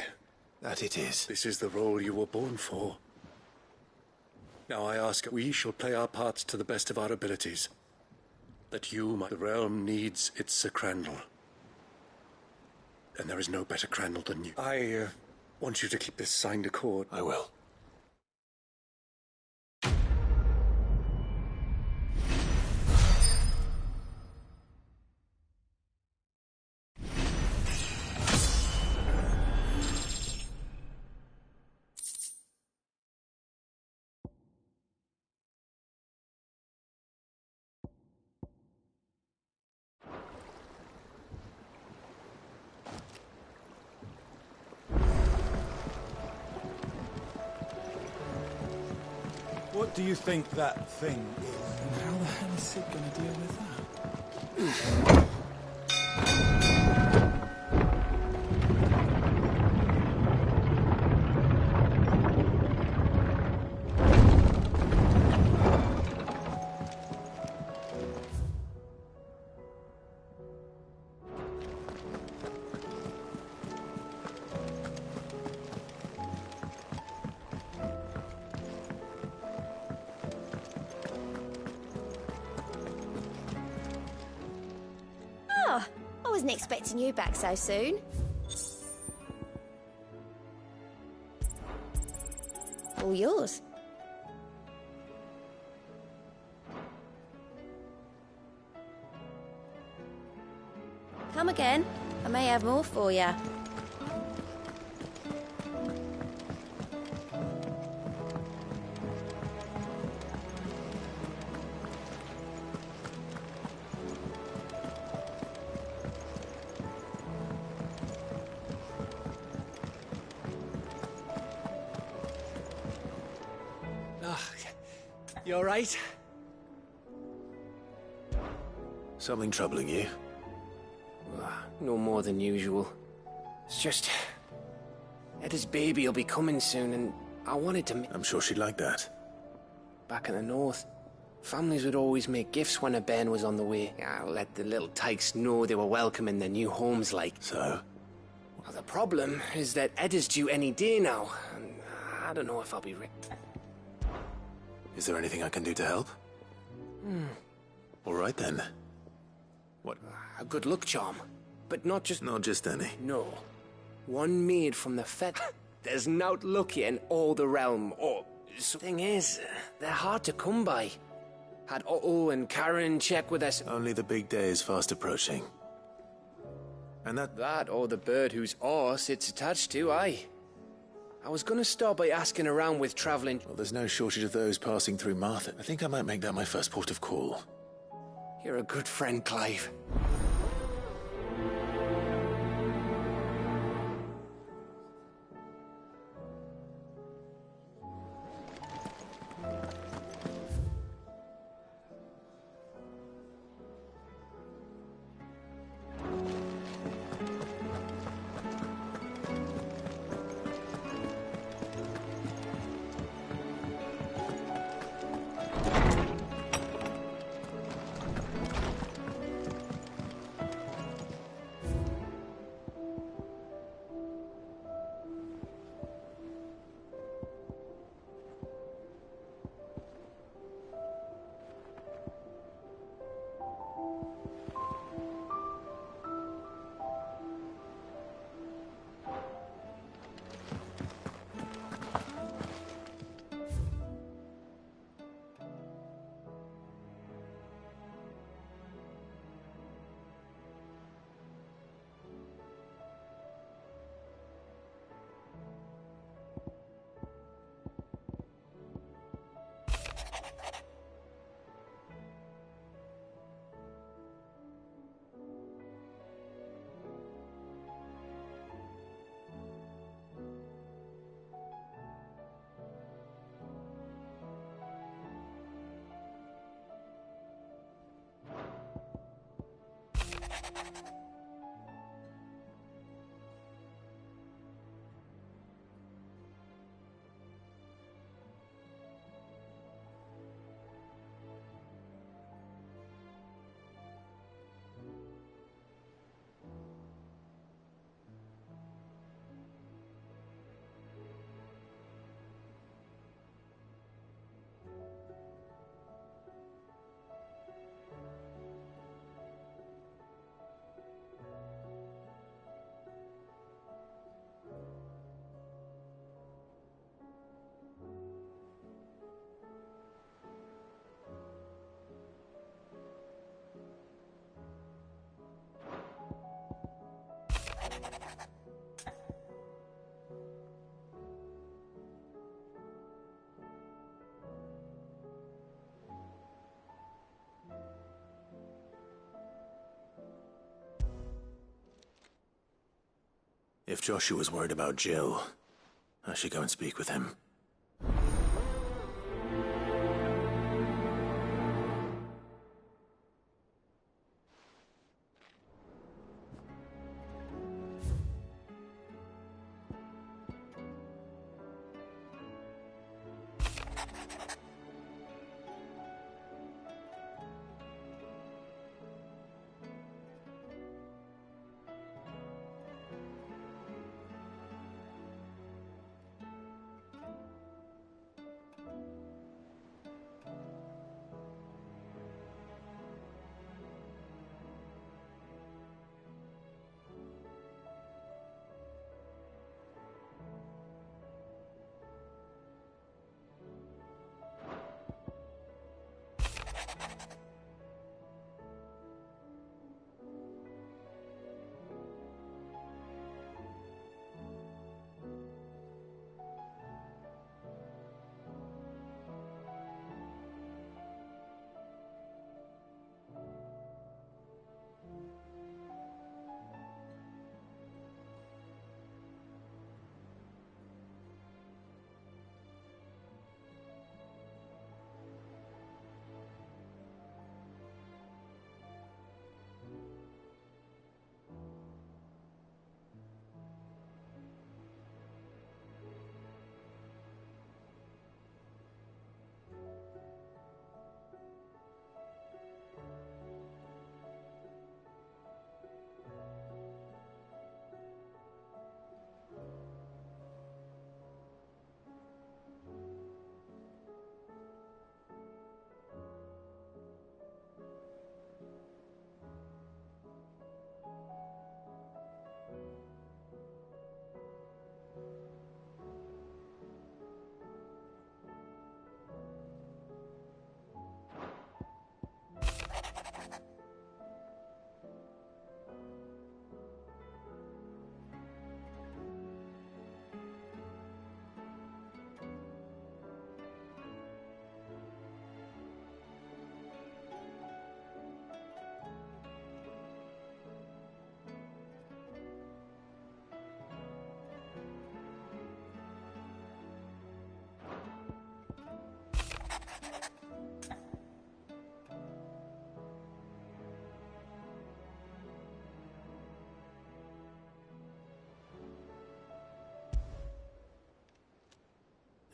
That it is. This is the role you were born for. Now I ask, we shall play our parts to the best of our abilities. That you, the realm needs its Sir Crandall. And there is no better Crandall than you. I want you to keep this signed accord. I will. What do you think that thing is? And how the hell is Sid gonna deal with that? I wasn't expecting you back so soon. All yours. Come again. I may have more for you. You all right? Something troubling you? No more than usual. It's just... Eda's baby will be coming soon, and I wanted to... I'm sure she'd like that. Back in the north, families would always make gifts when a bairn was on the way. I'll let the little tykes know they were welcome in their new homes, like. So? Well, the problem is that Eda's due any day now, and I don't know if I'll be ready. Is there anything I can do to help? All right, then. What? A good luck charm. But not just... Not just any. No. One made from the There's naught lucky in all the realm, or... Thing is, they're hard to come by. Had Otto and Karen check with us... Only the big day is fast approaching. And That or the bird whose horse it's attached to, aye. I was gonna start by asking around with traveling... Well, there's no shortage of those passing through Martha. I think I might make that my first port of call. You're a good friend, Clive. If Joshua's worried about Jill, I should go and speak with him.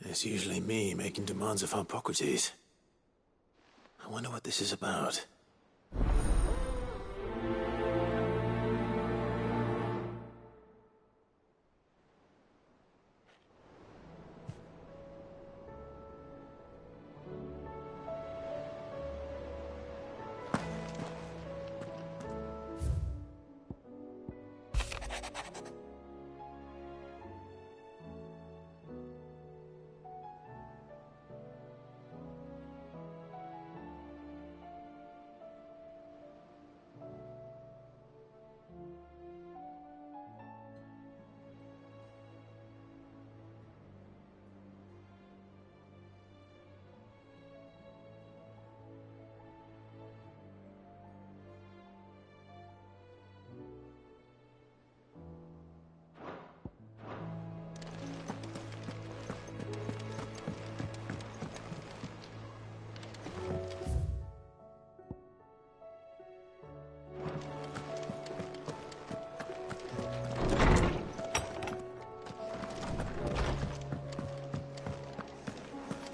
It's usually me making demands of Harpocrates. I wonder what this is about.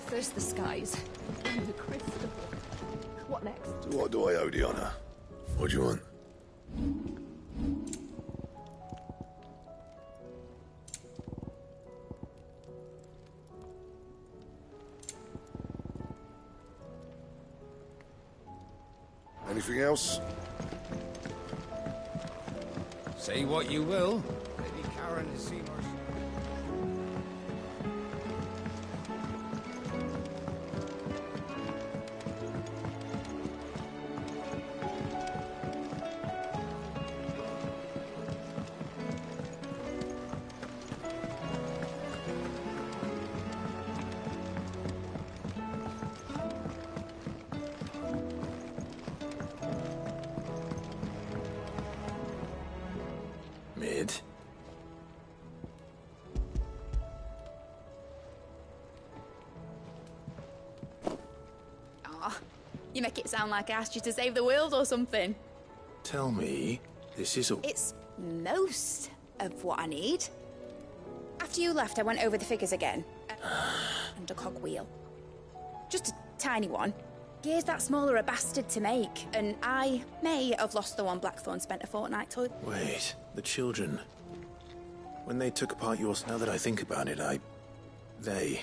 First the skies, then the crystal. What next? To what do I owe the honor? What do you want? Anything else? Say what you will. Lady Karen is Seymour's. Mid? Aw, you make it sound like I asked you to save the world or something. Tell me, this is a... It's most of what I need. After you left, I went over the figures again. And a cogwheel. Just a tiny one. Gear's that small are a bastard to make, and I may have lost the one Blackthorn spent a fortnight to... Wait, the children. When they took apart yours, now that I think about it, they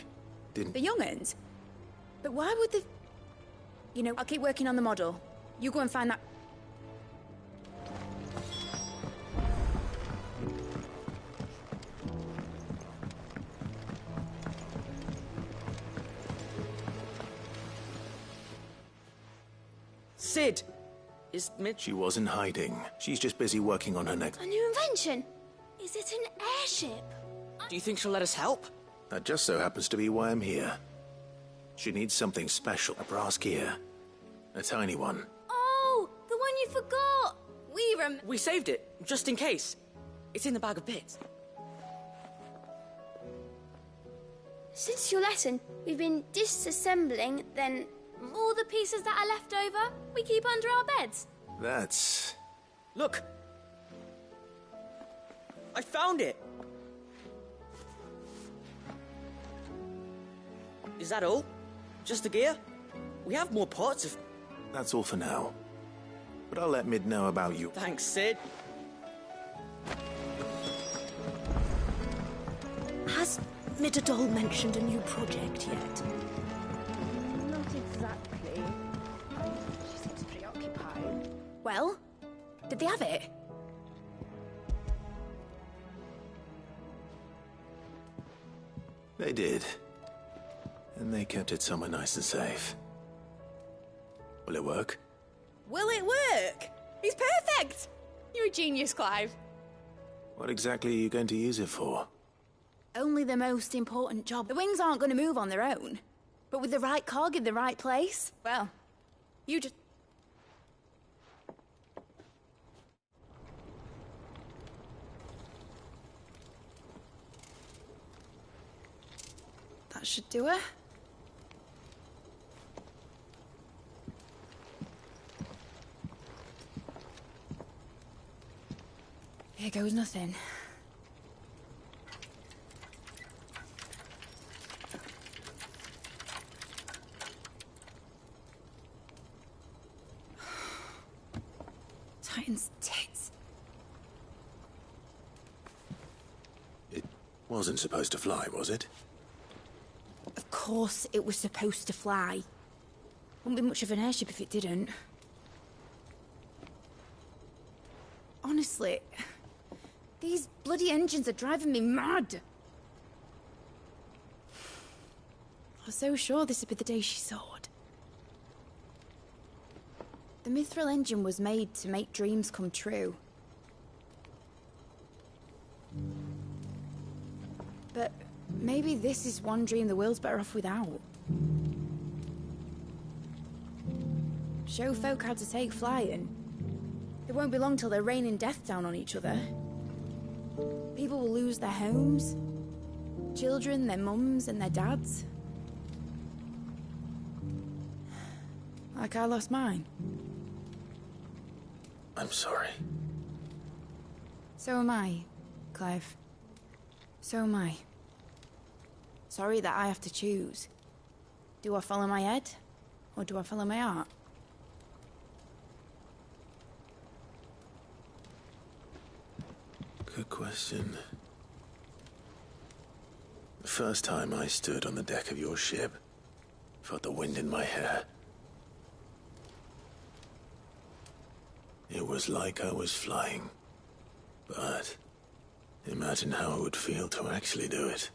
didn't... The young'uns? But why would they... You know, I'll keep working on the model. You go and find that... Sid! Is Mitch... She wasn't hiding. She's just busy working on her next... A new invention? Is it an airship? Do you think she'll let us help? That just so happens to be why I'm here. She needs something special. A brass gear. A tiny one. Oh, the one you forgot! We saved it, just in case. It's in the bag of bits. Since your lesson, we've been disassembling, then all the pieces that are left over, we keep under our beds. That's... Look! I found it! Is that all? Just the gear? We have more parts if... That's all for now. But I'll let Mid know about you. Thanks, Sid. Has Midadol mentioned a new project yet? Not exactly. She seems preoccupied. Well, did they have it? They did. And they kept it somewhere nice and safe. Will it work? Will it work? He's perfect! You're a genius, Clive. What exactly are you going to use it for? Only the most important job. The wings aren't going to move on their own. But with the right cog in the right place, well, you just... That should do it. Here goes nothing. Titan's tits. It wasn't supposed to fly, was it? Of course it was supposed to fly. Wouldn't be much of an airship if it didn't. Honestly, these bloody engines are driving me mad. I was so sure this would be the day she soared. The Mithril engine was made to make dreams come true. But maybe this is one dream the world's better off without. Show folk how to take flying. It won't be long till they're raining death down on each other. People will lose their homes. Children, their mums and their dads. Like I lost mine. I'm sorry. So am I, Clive. So am I. Sorry that I have to choose. Do I follow my head, or do I follow my heart? Good question. The first time I stood on the deck of your ship, felt the wind in my hair. It was like I was flying. But imagine how it would feel to actually do it.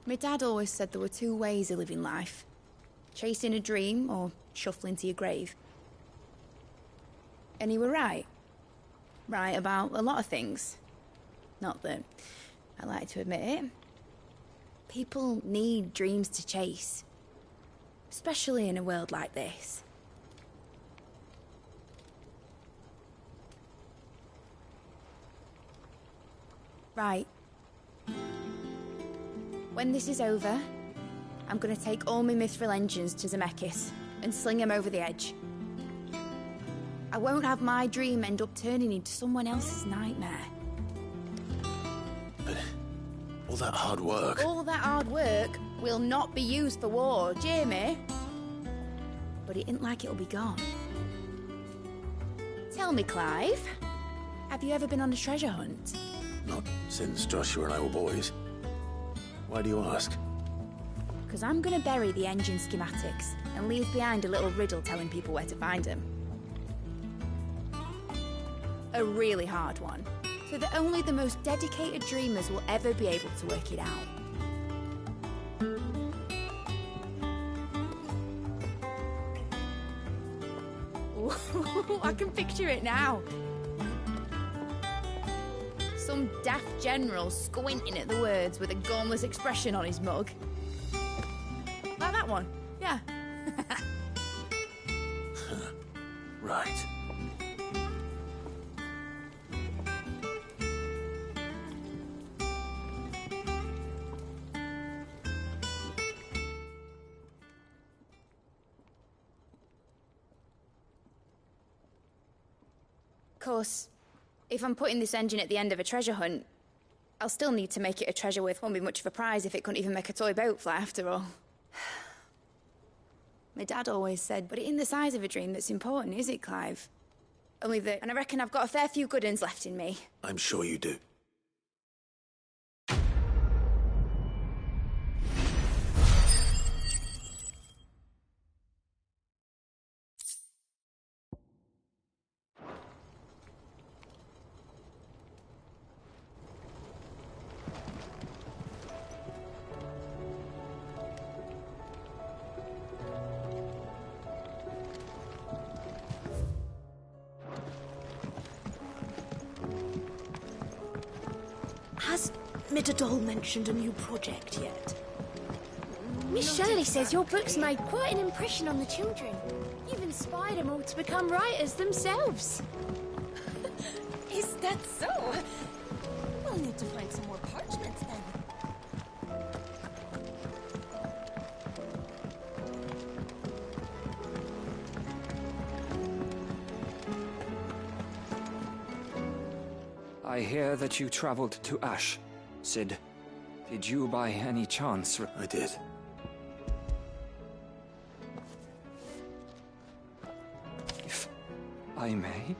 My dad always said there were two ways of living life. Chasing a dream or shuffling to your grave. And he were right. Right about a lot of things. Not that I like to admit it. People need dreams to chase. Especially in a world like this. Right. When this is over, I'm gonna take all my mithril engines to Zemeckis and sling them over the edge. I won't have my dream end up turning into someone else's nightmare. But all that hard work... All that hard work will not be used for war, Jamie. But it ain't like it'll be gone. Tell me, Clive, have you ever been on a treasure hunt? Not since Joshua and I were boys. Why do you ask? Because I'm gonna bury the engine schematics and leave behind a little riddle telling people where to find them. A really hard one, so that only the most dedicated dreamers will ever be able to work it out. Ooh, I can picture it now. Some daft general squinting at the words with a gormless expression on his mug. Like that one, yeah. Right. Of course, if I'm putting this engine at the end of a treasure hunt, I'll still need to make it a treasure worth. Won't be much of a prize if it couldn't even make a toy boat fly after all. My dad always said, but it ain't the size of a dream that's important, is it, Clive? Only that, and I reckon I've got a fair few good uns left in me. I'm sure you do. Has Midadol mentioned a new project yet? Miss Shirley says your books made quite an impression on the children. You've inspired them all to become writers themselves. Is that so? We'll need to find some more parchments then. I hear that you traveled to Ash, Cid. Did you by any chance... I did. If I may...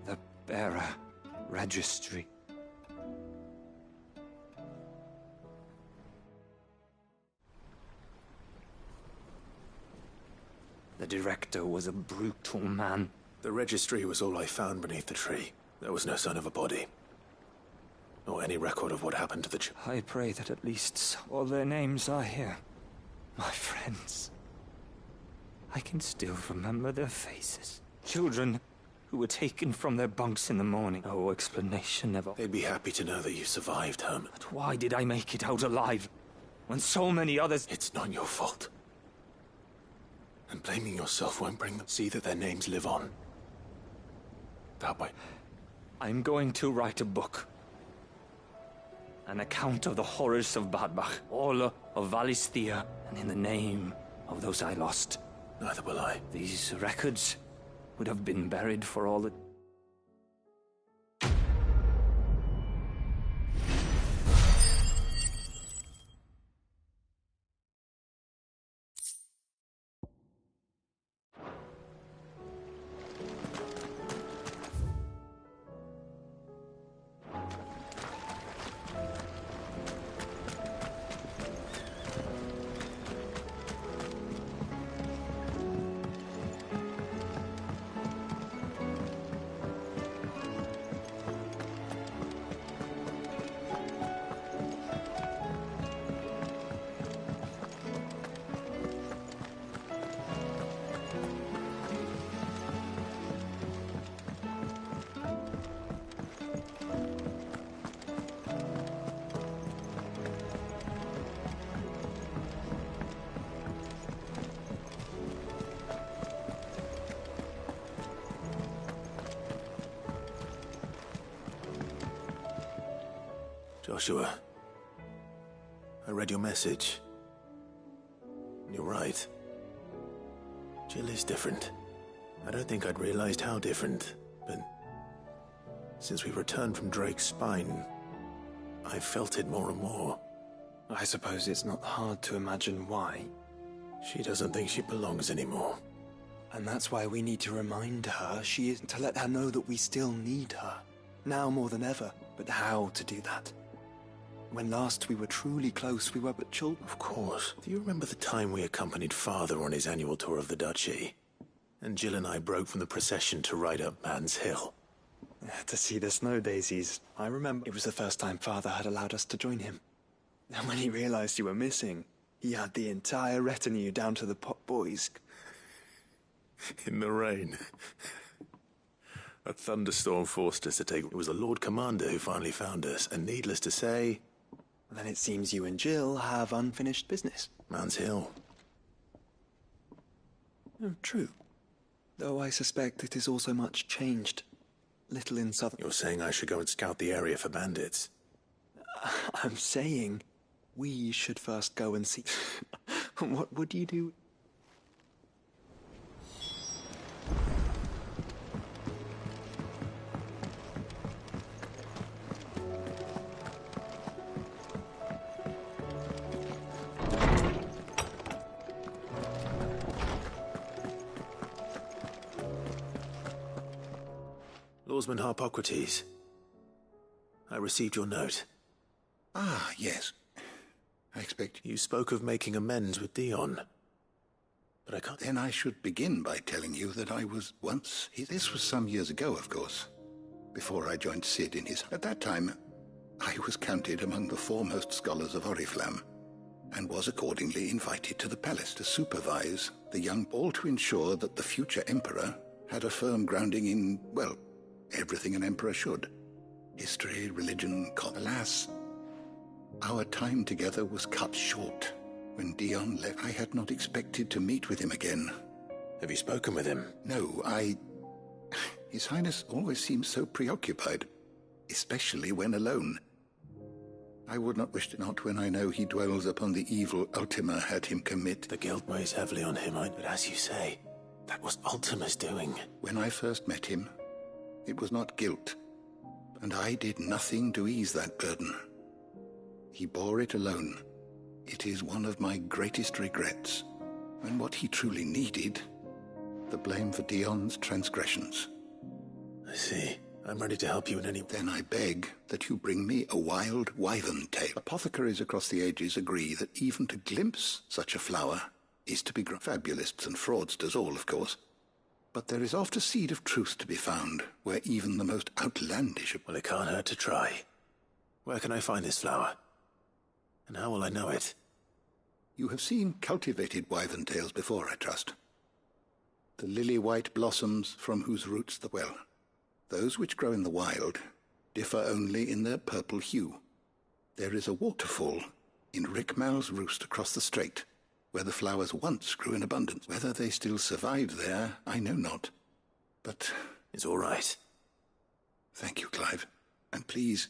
The Bearer Registry. The director was a brutal man. The registry was all I found beneath the tree. There was no sign of a body. Nor any record of what happened to the I pray that at least all their names are here. My friends. I can still remember their faces. Children who were taken from their bunks in the morning. No explanation ever. They'd be happy to know that you survived, Herman. But why did I make it out alive? When so many others... It's not your fault. And blaming yourself won't bring them. See that their names live on. That way. I'm going to write a book. An account of the horrors of Badbach, all of Valisthea, and in the name of those I lost. Neither will I. These records would have been buried for all that... Joshua, I read your message. You're right. Jill is different. I don't think I'd realized how different, but since we returned from Drake's spine, I felt it more and more. I suppose it's not hard to imagine why. She doesn't think she belongs anymore. And that's why we need to remind her to let her know that we still need her. Now more than ever. But how to do that? When last we were truly close, we were but children. Of course. Do you remember the time we accompanied Father on his annual tour of the Duchy? And Jill and I broke from the procession to ride up Man's Hill. To see the snow daisies. I remember it was the first time Father had allowed us to join him. And when he realized you were missing, he had the entire retinue down to the pot boys. In the rain. A thunderstorm forced us to take... It was the Lord Commander who finally found us, and needless to say... Then it seems you and Jill have unfinished business. Man's Hill. Oh, true. Though I suspect it is also much changed. Little in southern... You're saying I should go and scout the area for bandits? I'm saying we should first go and see... What would you do? Lawsman Harpocrates. I received your note. Ah, yes. I expect... You spoke of making amends with Dion. But I can't... Then I should begin by telling you that I was once... This was some years ago, of course. Before I joined Cid in his... At that time, I was counted among the foremost scholars of Oriflamme, and was accordingly invited to the palace to supervise the young... All to ensure that the future emperor had a firm grounding in, well, everything an emperor should. History, religion, alas, our time together was cut short. When Dion left, I had not expected to meet with him again. Have you spoken with him? No, His Highness always seems so preoccupied, especially when alone. I would not wish to not when I know he dwells upon the evil Ultima had him commit. The guilt weighs heavily on him, but as you say, that was Ultima's doing. When I first met him, it was not guilt, and I did nothing to ease that burden. He bore it alone. It is one of my greatest regrets, and what he truly needed, the blame for Dion's transgressions. I see. I'm ready to help you in any... Then I beg that you bring me a wild wyvern tail. Apothecaries across the ages agree that even to glimpse such a flower is to be fabulists and fraudsters all, of course. But there is oft a seed of truth to be found, where even the most outlandish... Well, it can't hurt to try. Where can I find this flower? And how will I know it? You have seen cultivated wyvern tails before, I trust. The lily-white blossoms from whose roots the well. Those which grow in the wild differ only in their purple hue. There is a waterfall in Rickmal's roost across the strait, where the flowers once grew in abundance. Whether they still survive there, I know not. But... It's all right. Thank you, Clive. And please...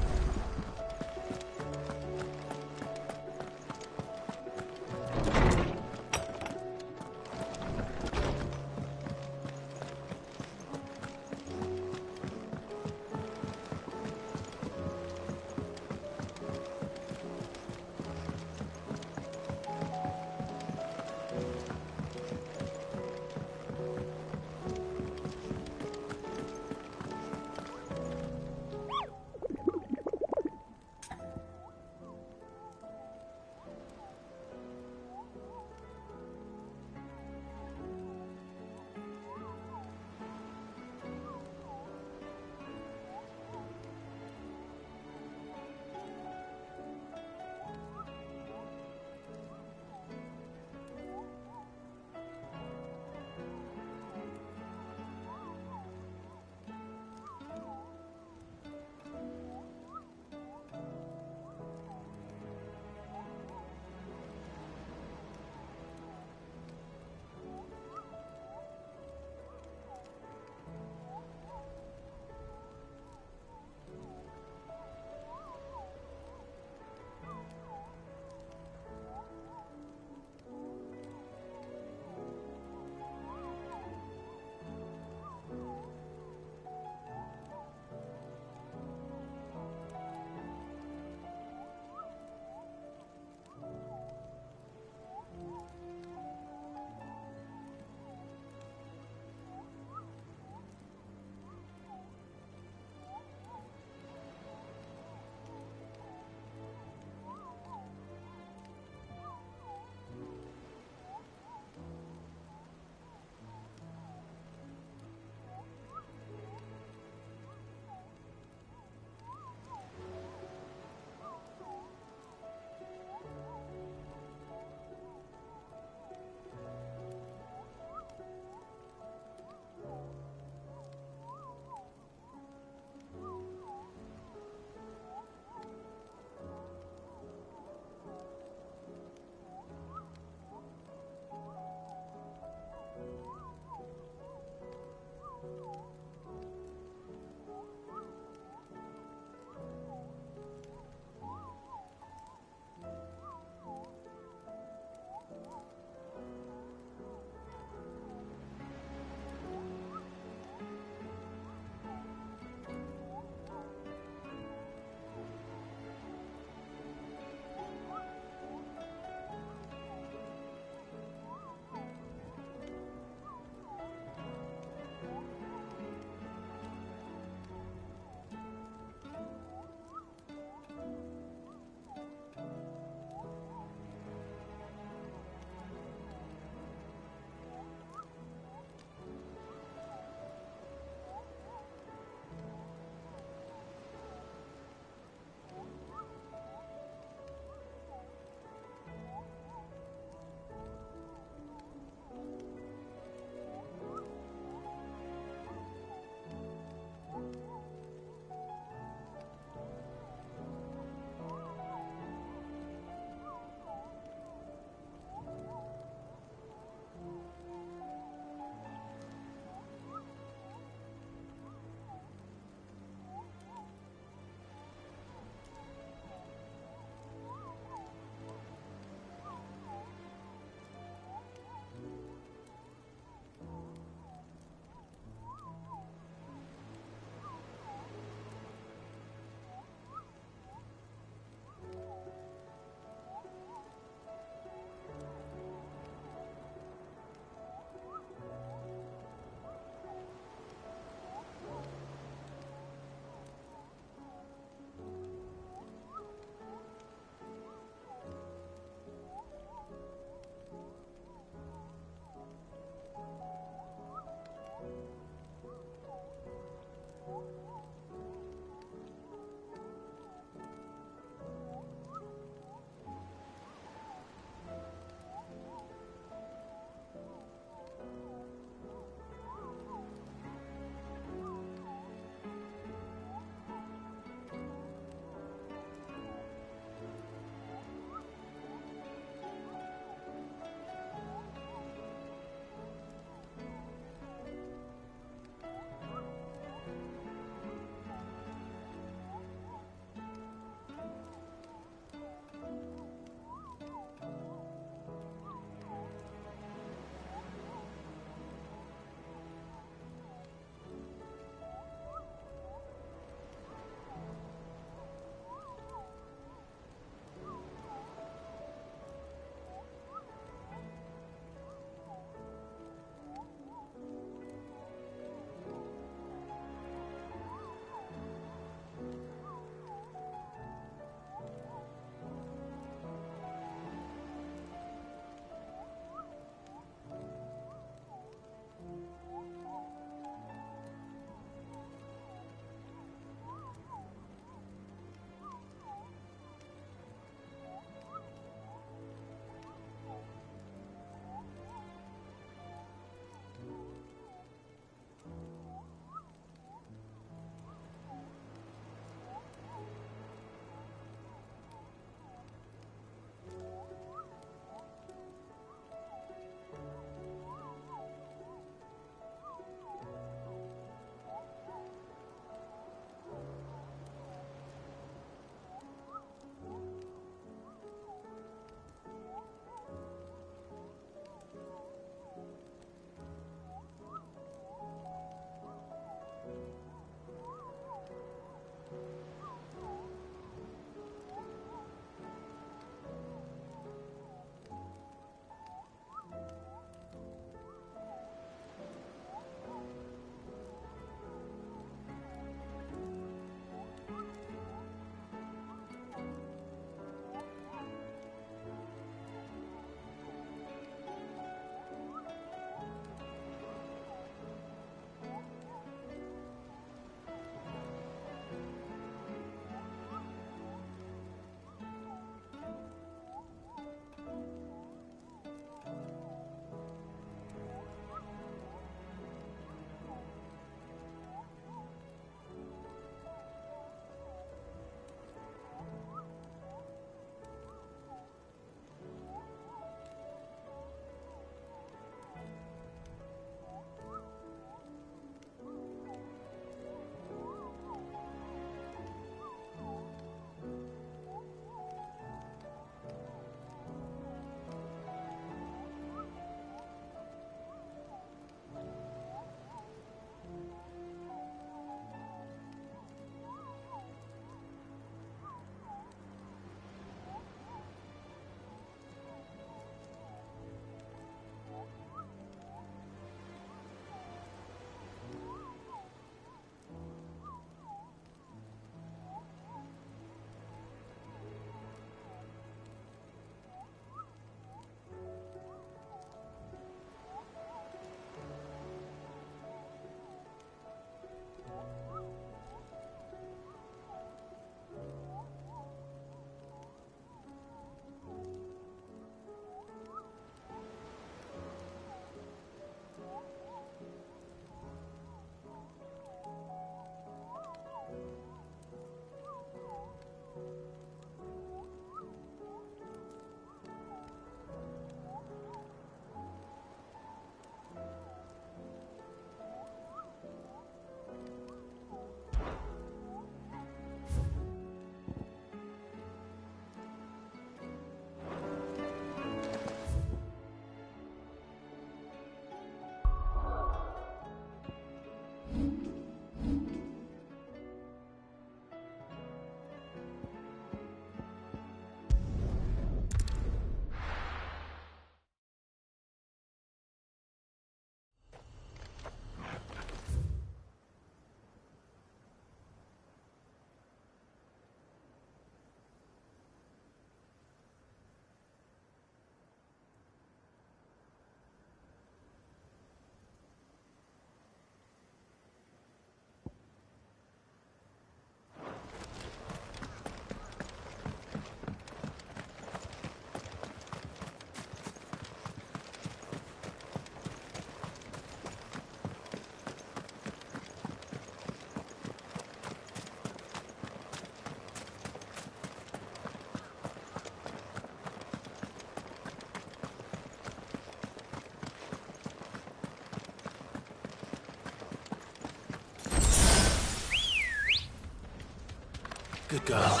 girl.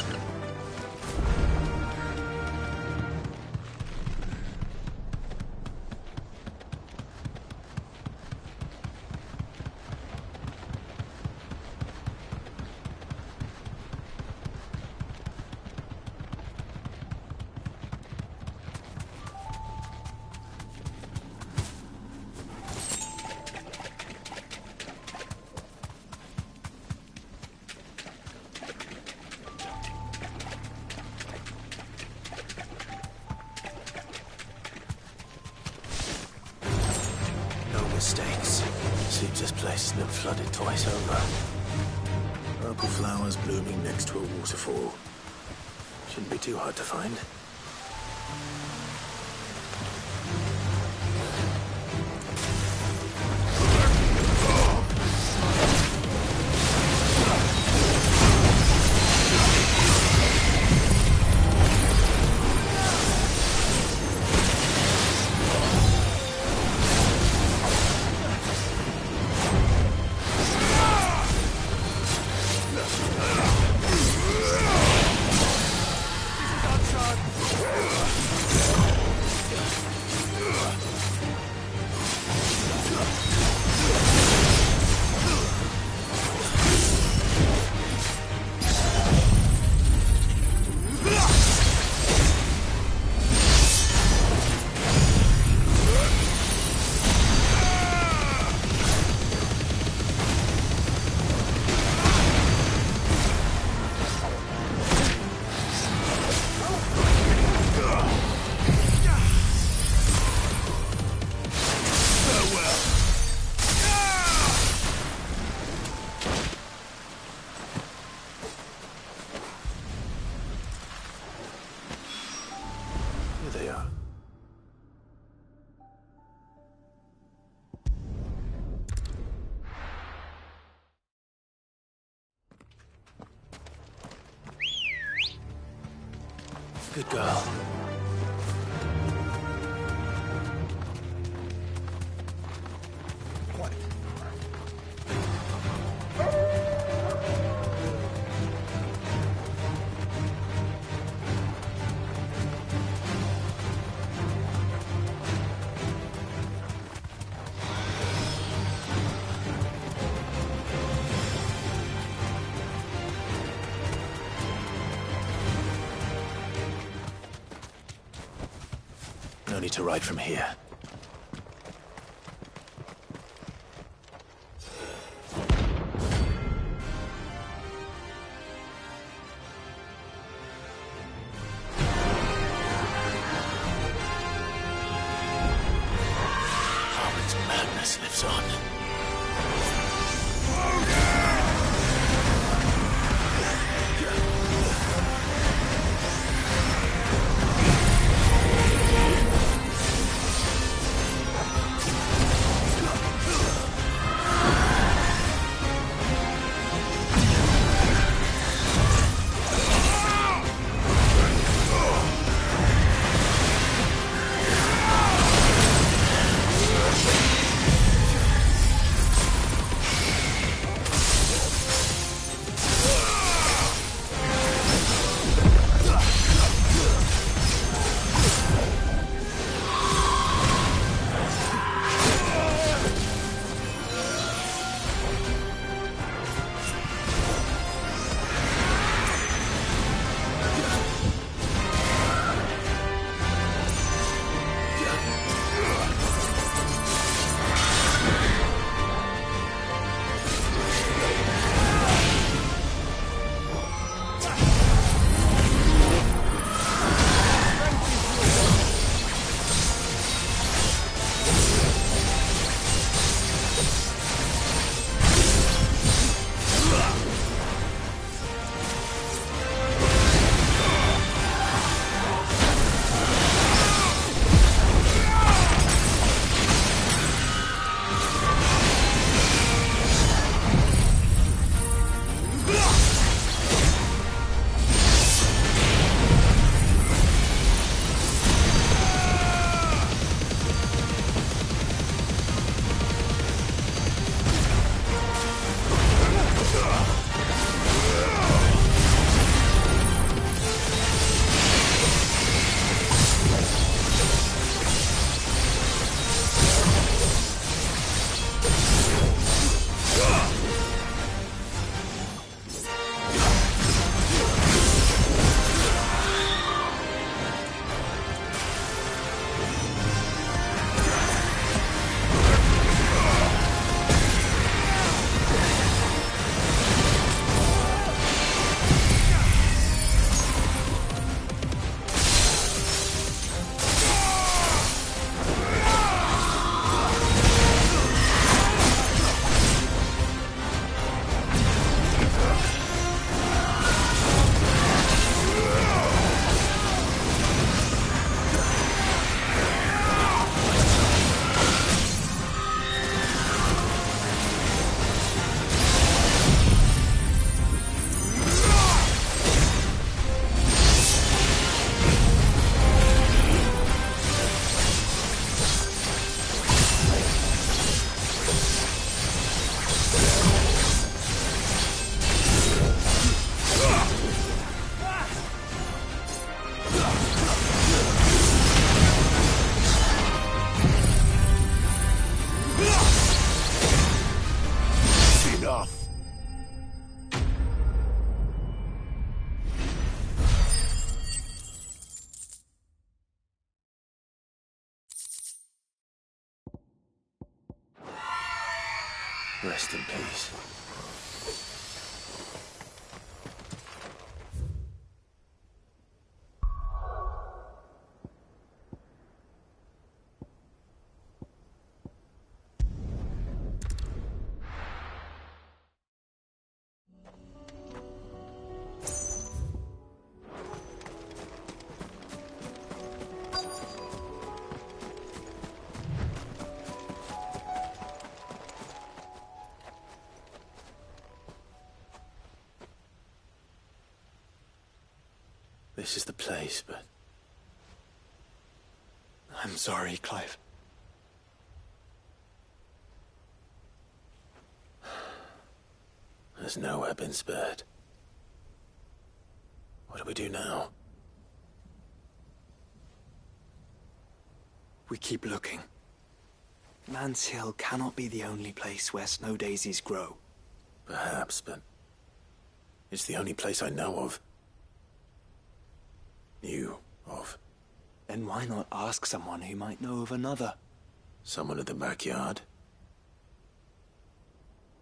Mistakes. Seems this place has been flooded twice over. Purple flowers blooming next to a waterfall. Shouldn't be too hard to find. Good girl. No need to ride from here. Harmon's madness lives on. Rest in peace. This is the place, but... I'm sorry, Clive. There's nowhere been spared. What do we do now? We keep looking. Mans Hill cannot be the only place where snow daisies grow. Perhaps, but... it's the only place I know of. Knew of. Then why not ask someone who might know of another? Someone at the backyard?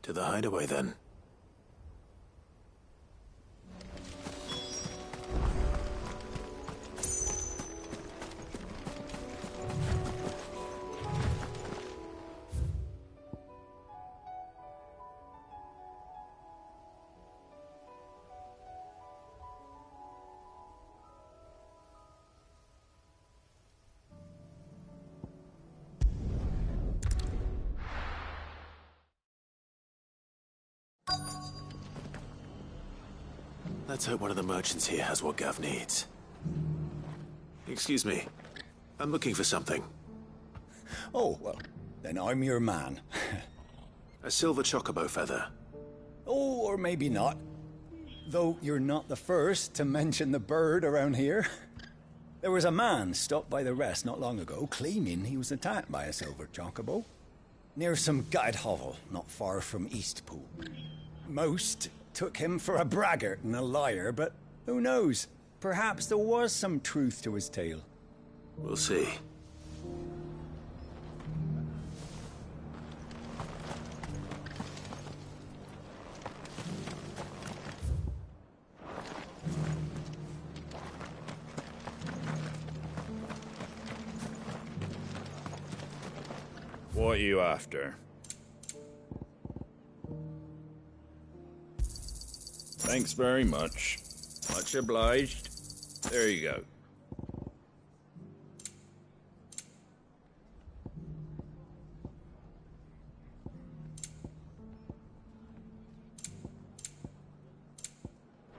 To the hideaway, then. Let's hope one of the merchants here has what Gav needs. Excuse me. I'm looking for something. Oh, well, then I'm your man. A silver chocobo feather. Oh, or maybe not. Though you're not the first to mention the bird around here. There was a man stopped by the rest not long ago, claiming he was attacked by a silver chocobo. Near some gutted hovel, not far from Eastpool. Most took him for a braggart and a liar, but who knows? Perhaps there was some truth to his tale. We'll see. What are you after? Thanks very much. Much obliged. There you go.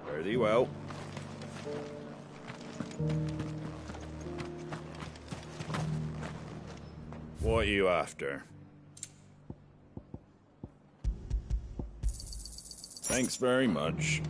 Fare thee well. What are you after? Thanks very much.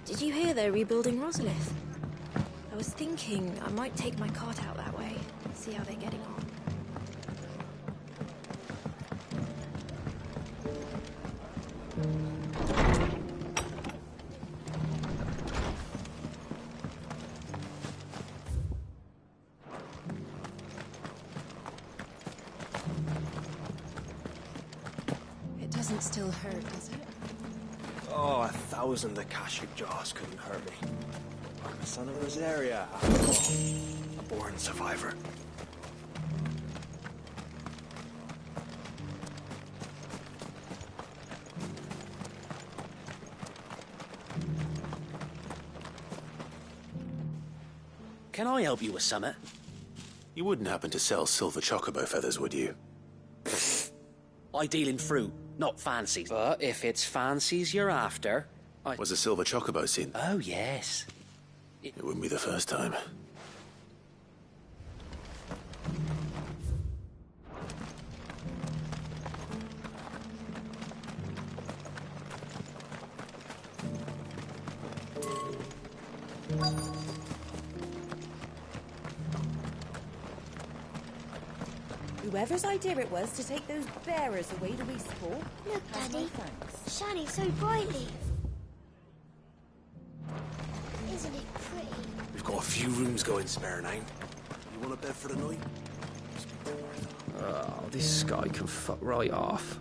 Did you hear they're rebuilding Rosalith? I was thinking I might take my cart out that way, see how they're getting on. It doesn't still hurt, does it? Oh, 1,000 Akashic jaws couldn't hurt me. I'm a son of Rosaria, after all. A born survivor. Can I help you with summit? You wouldn't happen to sell silver chocobo feathers, would you? I deal in fruit, not fancies. But if it's fancies you're after, Was a silver chocobo seen? Oh, yes. It wouldn't be the first time. whoever's idea it was to take those bearers away to Eastport. Look, Daddy. Thanks. Shining so brightly. Isn't it pretty? We've got a few rooms going spare now. You want a bed for the night? Oh, this guy can fuck right off.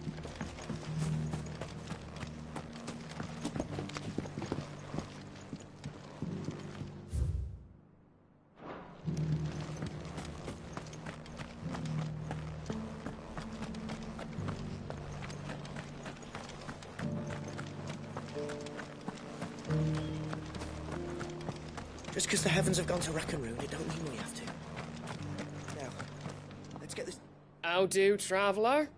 Just because the heavens have gone to rack and ruin, it don't mean we have to. Now, let's get this... How do, traveller?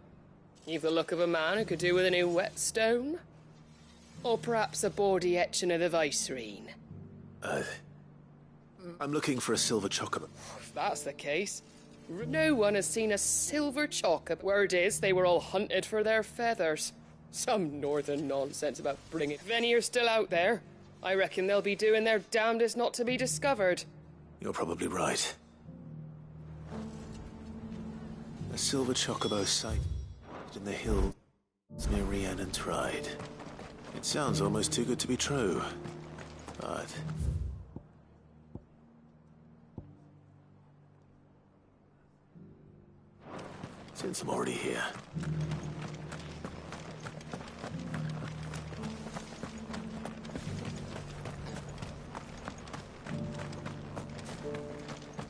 You've the look of a man who could do with a new whetstone. Or perhaps a bawdy etching of the Vicerine. I'm looking for a silver chocobo. If that's the case, no one has seen a silver chocobo. Word is, they were all hunted for their feathers. Some northern nonsense about bringing... If any are still out there, I reckon they'll be doing their damnedest not to be discovered. You're probably right. A silver chocobo sighted in the hills near Rhiannon Tride. It sounds almost too good to be true, but... since I'm already here...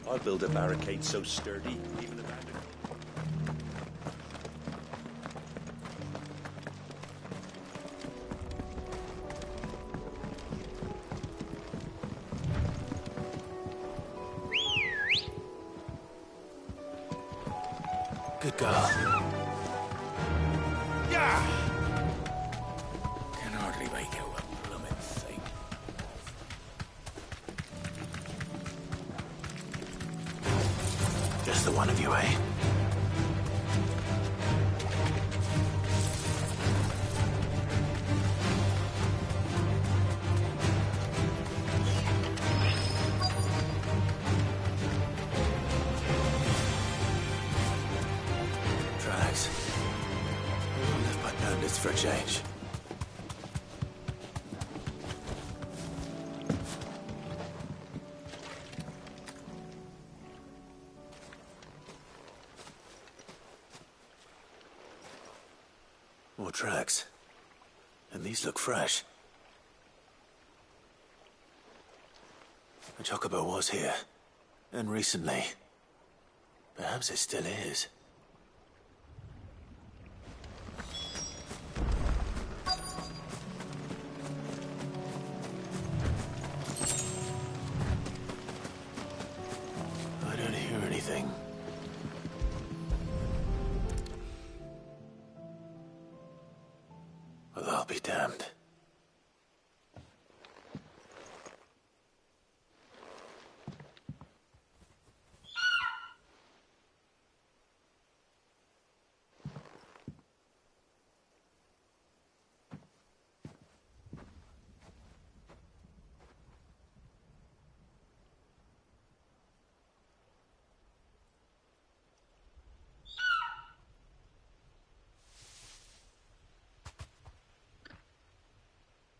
I'll build a barricade so sturdy, even abandoned. Good girl. Yeah! Can hardly make out a blooming thing. Just the one of you, eh? Drax. Left by bandits for a change. More tracks. And these look fresh. The chocobo was here. And recently. Perhaps it still is. I don't hear anything. Well, I'll be damned.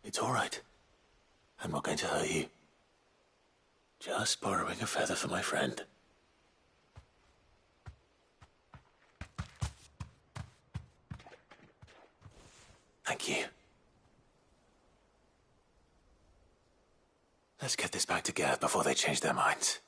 It's all right. I'm not going to hurt you. Just borrowing a feather for my friend. Thank you. Let's get this back to Gav before they change their minds.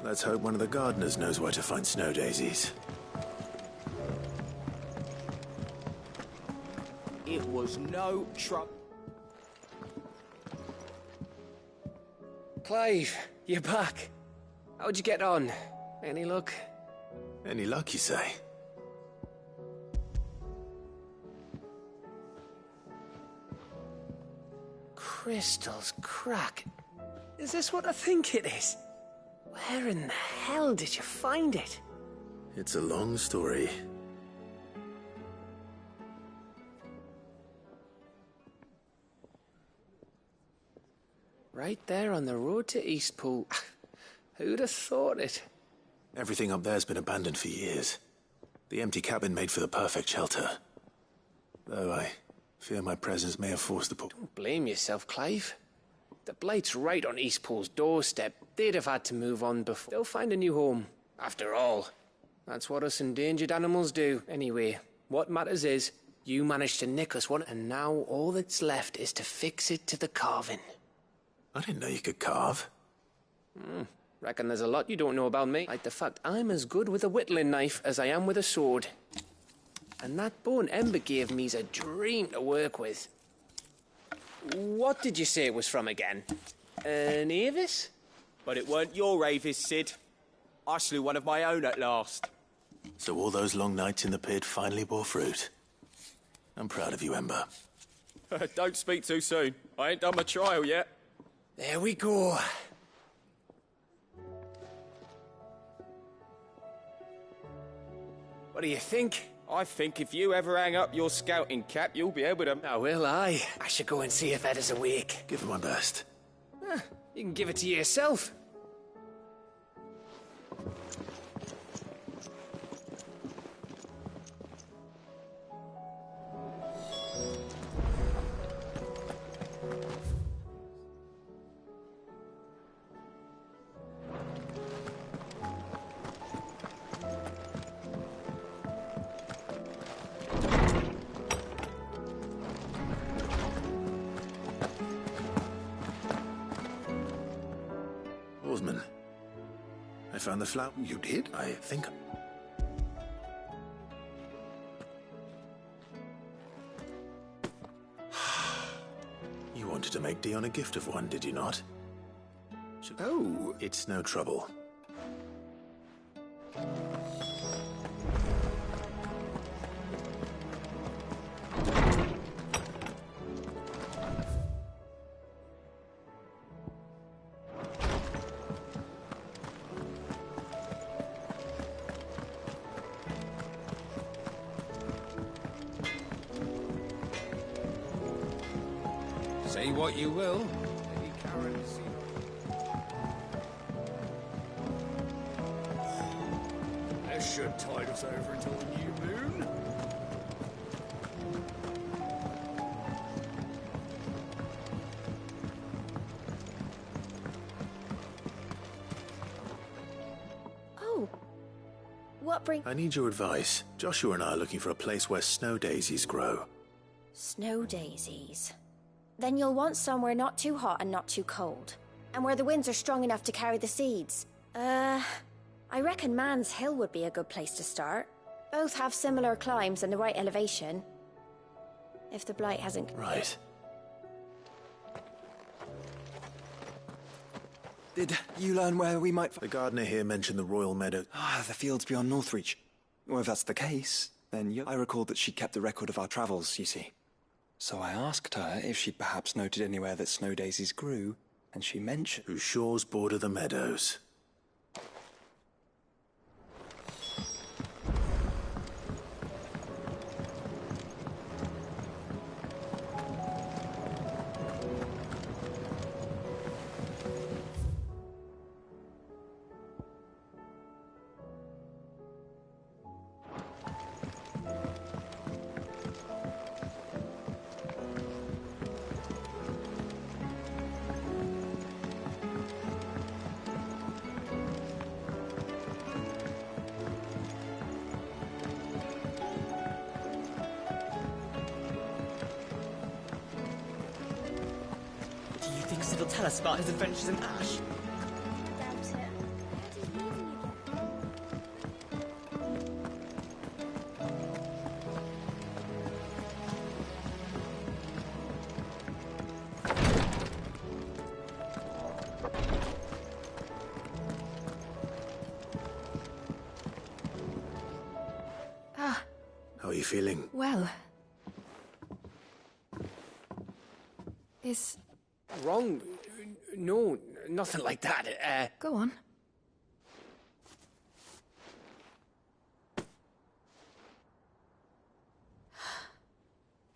Let's hope one of the gardeners knows where to find snow daisies. It was no trouble. Clive, you're back. How'd you get on? Any luck? Any luck, you say? crystals crack. Is this what I think it is? Where in the hell did you find it? It's a long story. Right there on the road to Eastpool. Who'd have thought it? Everything up there's been abandoned for years. The empty cabin made for the perfect shelter. Though I fear my presence may have forced the poor... Don't blame yourself, Clive. The Blight's right on Eastpool's doorstep. They'd have had to move on before. They'll find a new home. After all, that's what us endangered animals do. Anyway, what matters is, you managed to nick us one, and now all that's left is to fix it to the carving. I didn't know you could carve. Reckon there's a lot you don't know about me. Like the fact I'm as good with a whittling knife as I am with a sword. And that bone Ember gave me's a dream to work with. What did you say it was from again? An Avis? But it weren't your Avis, Sid. I slew one of my own at last. So all those long nights in the pit finally bore fruit. I'm proud of you, Ember. Don't speak too soon. I ain't done my trial yet. There we go. What do you think? I think if you ever hang up your scouting cap, you'll be able to... Oh, will I? I should go and see if Ed is awake. Give it my best. You can give it to yourself. Oarsman, I found the flower. You did? I think... You wanted to make Dion a gift of one, did you not? Oh. It's no trouble. Say what you will. Lady Karen is This should tide us over until the new moon. Oh. What bring... I need your advice. Joshua and I are looking for a place where snow daisies grow. Snow daisies. Then you'll want somewhere not too hot and not too cold. And where the winds are strong enough to carry the seeds. I reckon Man's Hill would be a good place to start. Both have similar climbs and the right elevation. If the Blight hasn't... Right. Did you learn where we might... The gardener here mentioned the Royal Meadow. The fields beyond Northreach. Well, if that's the case, then I recalled that she kept a record of our travels, you see. So I asked her if she'd perhaps noted anywhere that snow daisies grew, and she mentioned... Whose shores border the meadows. Sid will tell us about his adventures in Ash. How are you feeling? Well... wrong? No, nothing like that. Go on.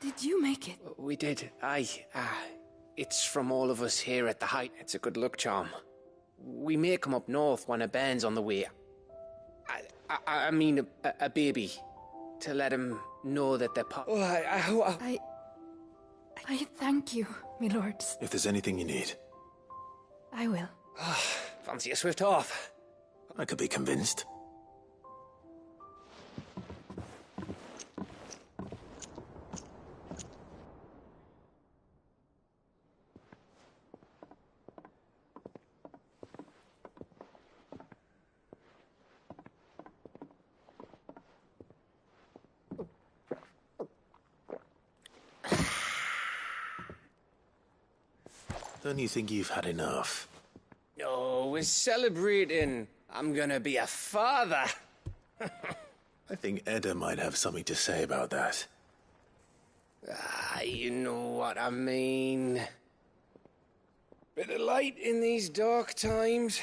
Did you make it? We did. Aye. It's from all of us here at the Height. It's a good luck charm. We may come up north when a band's on the way. I mean a baby. To let him know that they're part... I thank you, my lords. If there's anything you need. I will. Fancy a swift off. I could be convinced. Don't you think you've had enough? No, we're celebrating. I'm gonna be a father. I think Edda might have something to say about that. You know what I mean. Bit of light in these dark times.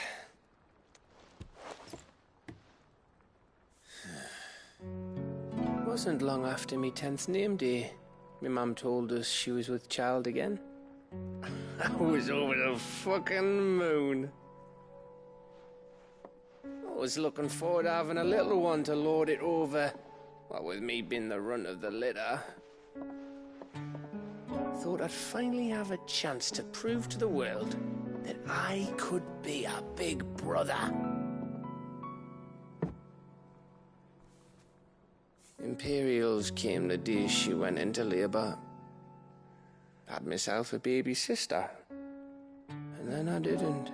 Wasn't long after me 10th name day. My mum told us she was with child again. I was over the fucking moon. I was looking forward to having a little one to lord it over. What with me being the runt of the litter. Thought I'd finally have a chance to prove to the world that I could be a big brother. Imperials came the day she went into labour. Had myself a baby sister. And then I didn't.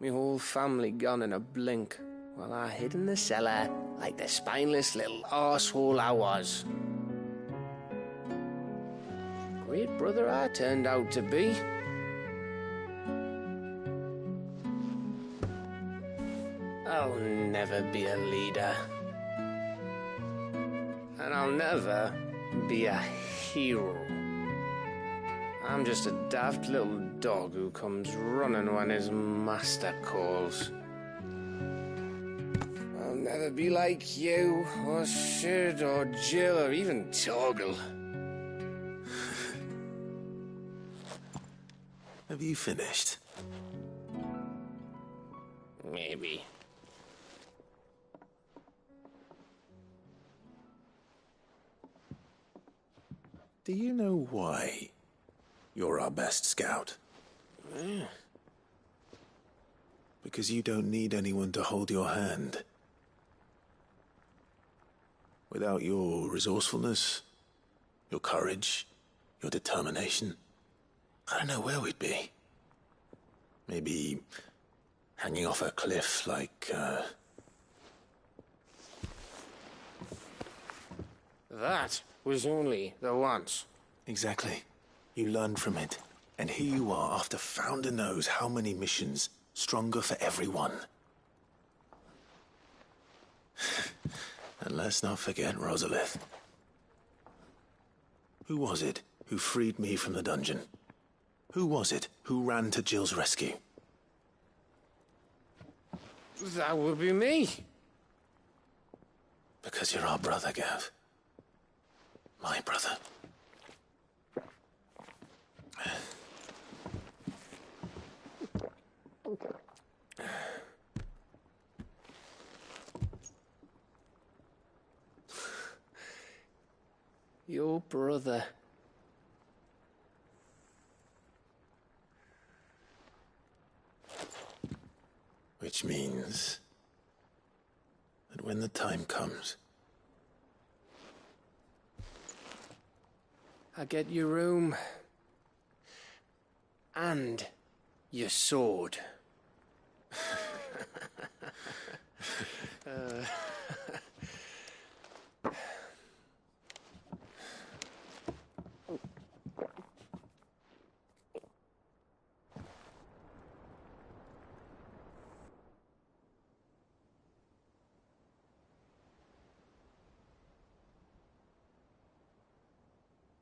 My whole family gone in a blink, while I hid in the cellar like the spineless little arsehole I was. Great brother I turned out to be. I'll never be a leader. And I'll never be a hero. I'm just a daft little dog who comes running when his master calls. I'll never be like you, or Sid, or Jill, or even Torgal. Have you finished? Maybe. Do you know why you're our best scout? Because you don't need anyone to hold your hand. Without your resourcefulness, your courage, your determination, I don't know where we'd be. Maybe hanging off a cliff like, That was only the once. Exactly. You learned from it. And here you are, after Founder knows how many missions, stronger for everyone. And let's not forget Rosalith. Who was it who freed me from the dungeon? Who was it who ran to Jill's rescue? That would be me. Because you're our brother, Gav. My brother. Your brother. Which means that when the time comes, I get your room. And your sword.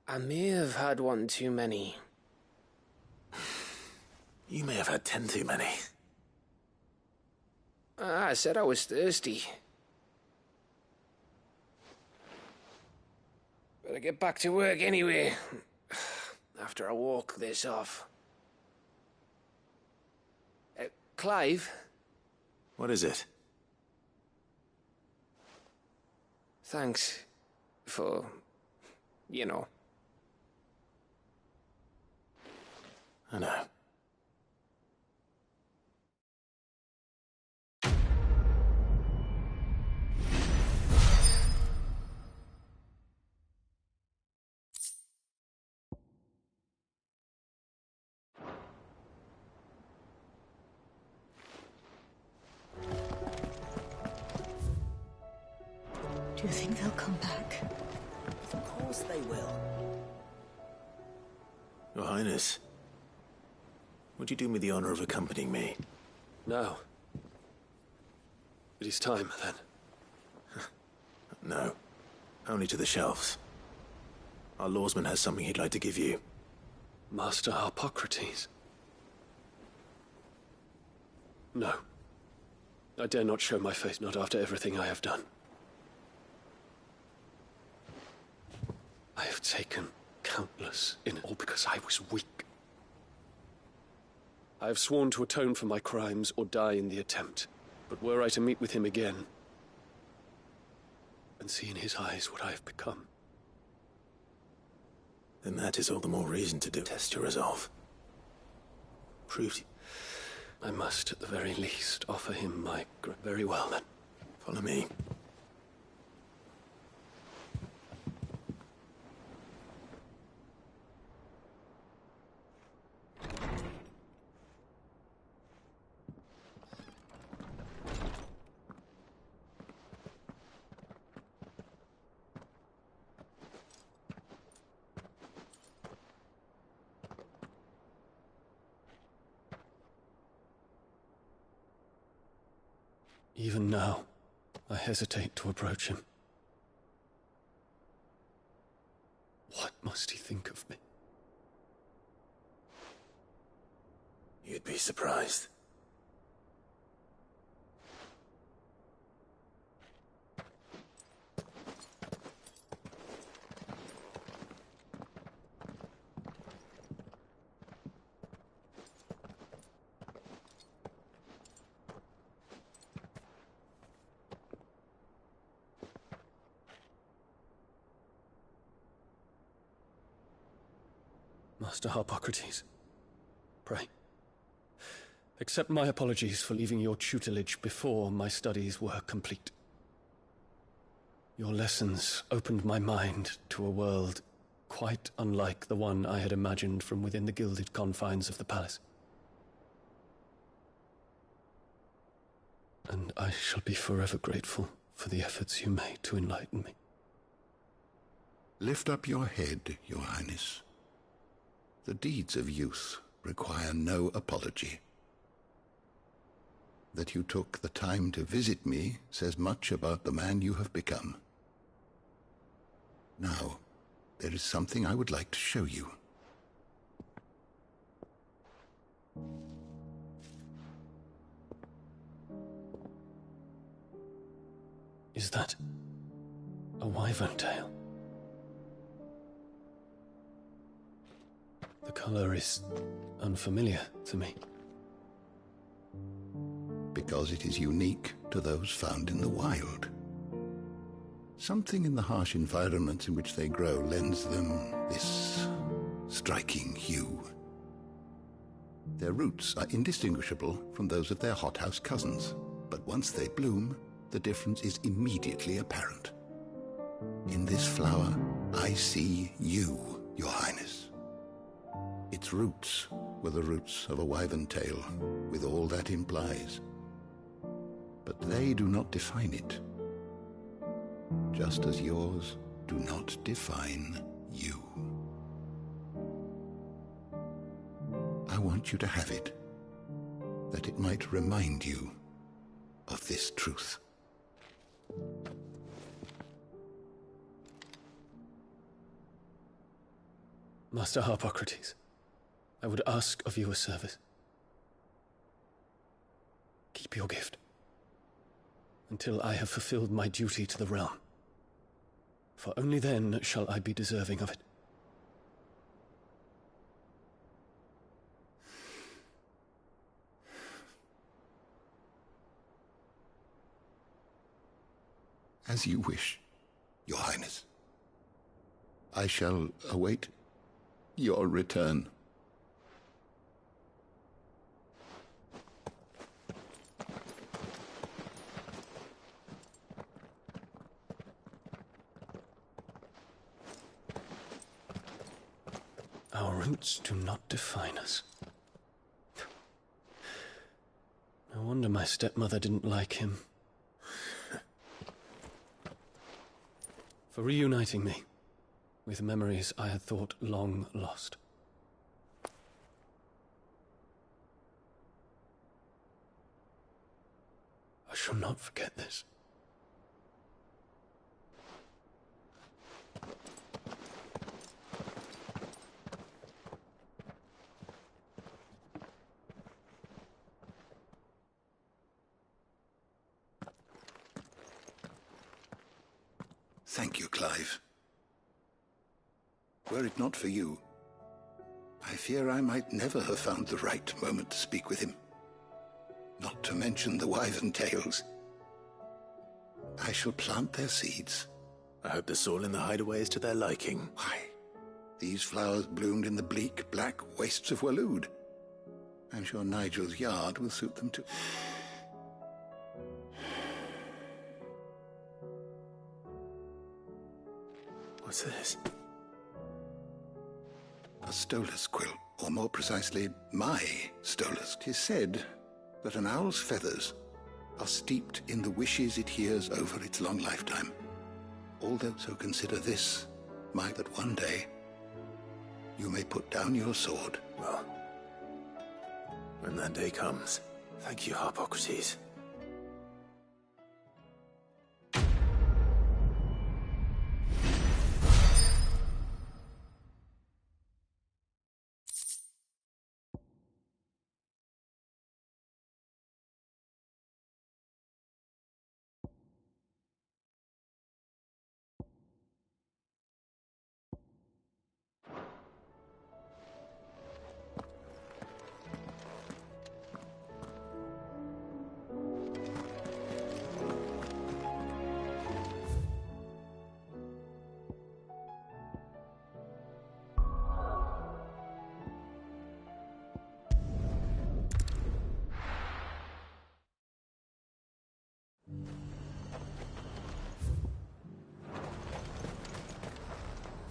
I may have had one too many, You may have had 10 too many. I said I was thirsty. Better get back to work anyway, after I walk this off. Clive? What is it? Thanks for, you know. I know. Do you think they'll come back? Of course they will. Your Highness, would you do me the honor of accompanying me? No. It is time, then. No. Only to the shelves. Our lawsman has something he'd like to give you. Master Harpocrates. No. I dare not show my face, not after everything I have done. I have taken countless in all because I was weak. I have sworn to atone for my crimes or die in the attempt. But were I to meet with him again and see in his eyes what I have become, then that is all the more reason to test your resolve. Proved. I must, at the very least, offer him my... Very well, then. Follow me. Even now, I hesitate to approach him. What must he think of me? You'd be surprised. Master Harpocrates, pray, accept my apologies for leaving your tutelage before my studies were complete. Your lessons opened my mind to a world quite unlike the one I had imagined from within the gilded confines of the palace. And I shall be forever grateful for the efforts you made to enlighten me. Lift up your head, Your Highness. The deeds of youth require no apology. That you took the time to visit me says much about the man you have become. Now, there is something I would like to show you. Is that a wyvern tail? The color is unfamiliar to me. Because it is unique to those found in the wild. Something in the harsh environments in which they grow lends them this striking hue. Their roots are indistinguishable from those of their hothouse cousins, but once they bloom, the difference is immediately apparent. In this flower, I see you, Your Highness. Its roots were the roots of a wyvern tail, with all that implies. But they do not define it, just as yours do not define you. I want you to have it, that it might remind you of this truth. Master Harpocrates, I would ask of you a service. Keep your gift. Until I have fulfilled my duty to the realm. For only then shall I be deserving of it. As you wish, Your Highness. I shall await your return. Our roots do not define us. No wonder my stepmother didn't like him. For reuniting me with memories I had thought long lost. I shall not forget this. Thank you, Clive. Were it not for you, I fear I might never have found the right moment to speak with him. Not to mention the Wyvern tales. I shall plant their seeds. I hope the soil in the hideaway is to their liking. Why? These flowers bloomed in the bleak, black wastes of Waloed. I'm sure Nigel's yard will suit them too. What's this? A Stolas quill, or more precisely, my Stolas. 'Tis said that an owl's feathers are steeped in the wishes it hears over its long lifetime. Although, so consider this, that one day you may put down your sword. Well, when that day comes, thank you, Harpocrates.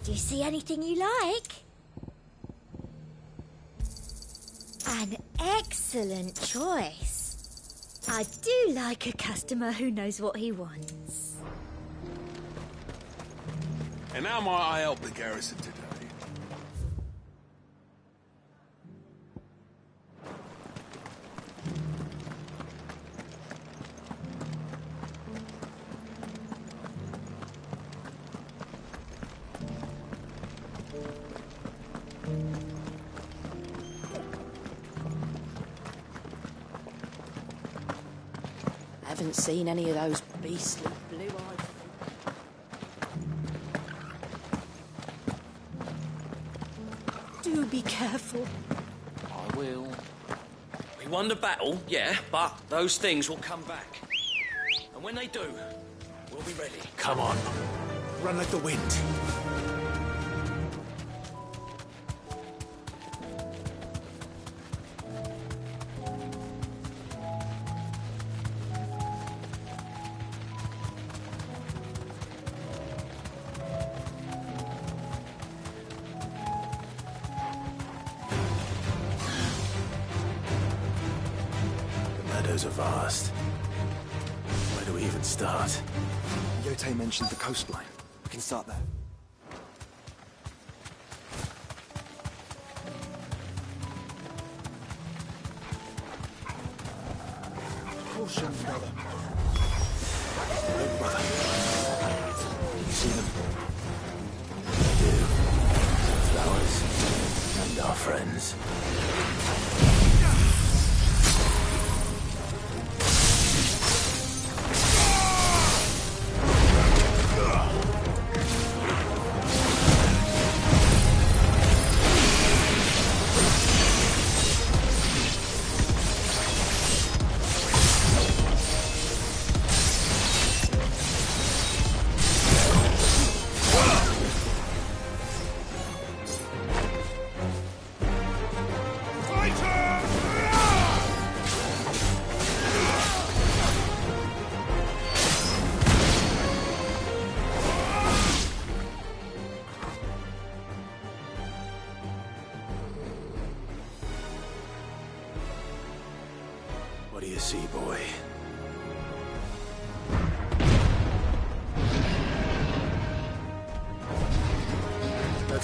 Do you see anything you like? An excellent choice. I do like a customer who knows what he wants. And how might I help the garrison today? Haven't seen any of those beastly blue-eyed... Do be careful. I will. We won the battle, yeah, but those things will come back. And when they do, we'll be ready. Come on. Run like the wind. Are vast. Where do we even start? Yote mentioned the coastline. We can start there. Caution, brother. Oh, brother. Do you see them? I do. Flowers and our friends.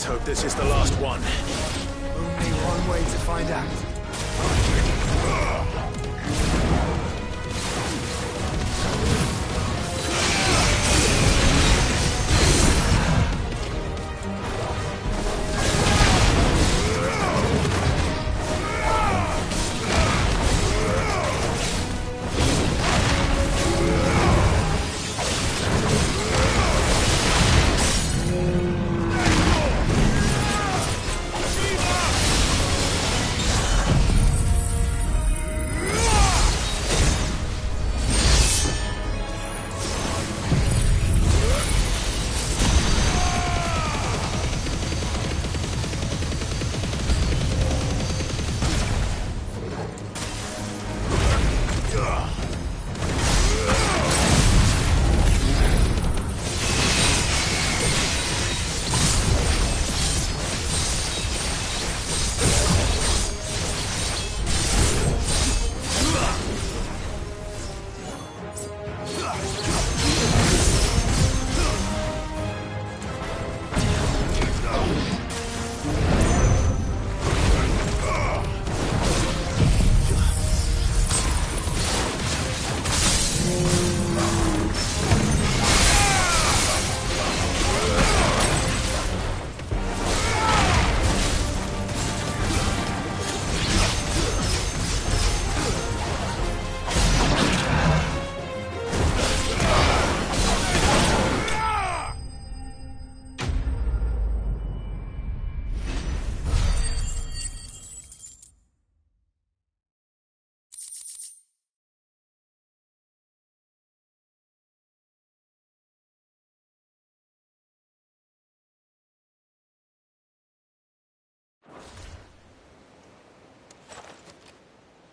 Let's hope this is the last one. Only one way to find out.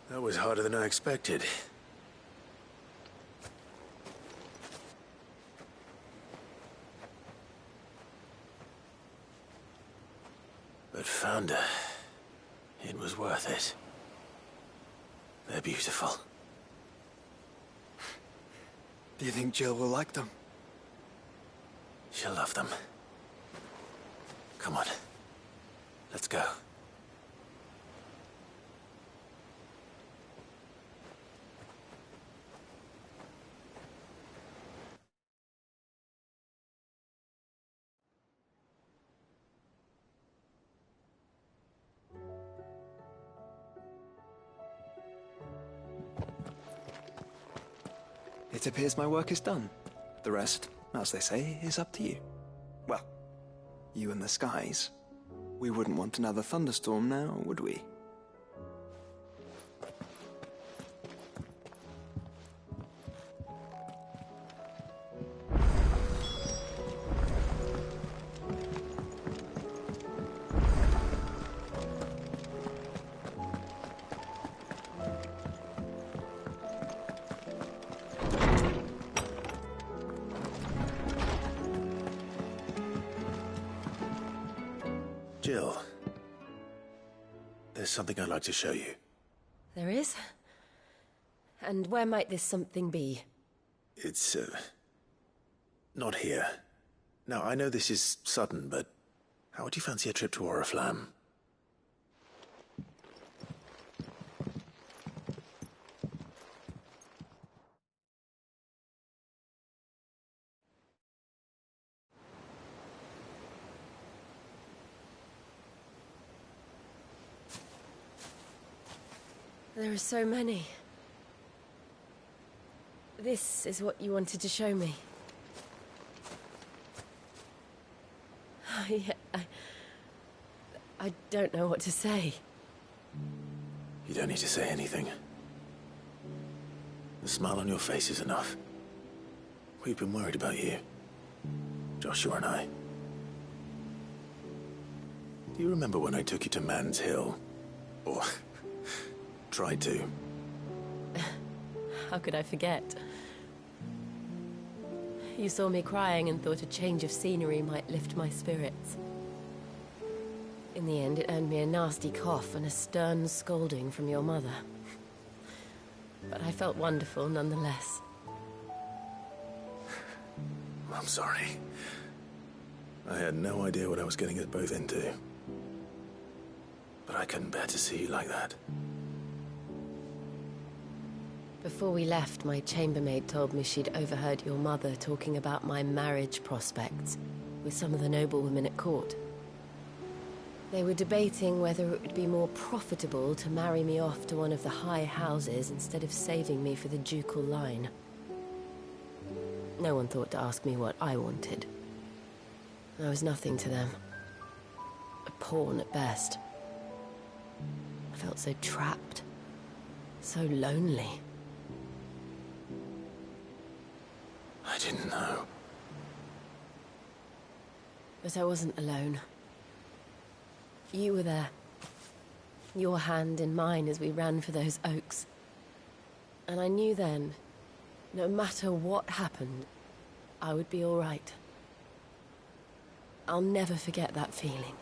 That was harder than I expected. But found her. It was worth it. They're beautiful. Do you think Jill will like them? She'll love them. Come on. Let's go. It appears my work is done. The rest, as they say, is up to you. Well, you and the skies. We wouldn't want another thunderstorm now, would we? Jill, there's something I'd like to show you. There is? And where might this something be? It's, not here. Now, I know this is sudden, but how would you fancy a trip to Oriflamme? There are so many. This is what you wanted to show me. I don't know what to say. You don't need to say anything. The smile on your face is enough. We've been worried about you. Joshua and I. Do you remember when I took you to Man's Hill? Or tried to? How could I forget? You saw me crying and thought a change of scenery might lift my spirits. In the end, it earned me a nasty cough and a stern scolding from your mother. But I felt wonderful nonetheless. I'm sorry. I had no idea what I was getting us both into. But I couldn't bear to see you like that. Before we left, my chambermaid told me she'd overheard your mother talking about my marriage prospects with some of the noblewomen at court. They were debating whether it would be more profitable to marry me off to one of the high houses instead of saving me for the ducal line. No one thought to ask me what I wanted. I was nothing to them. A pawn at best. I felt so trapped. So lonely. I didn't know. But I wasn't alone. You were there. Your hand in mine as we ran for those oaks. And I knew then, no matter what happened, I would be all right. I'll never forget that feeling.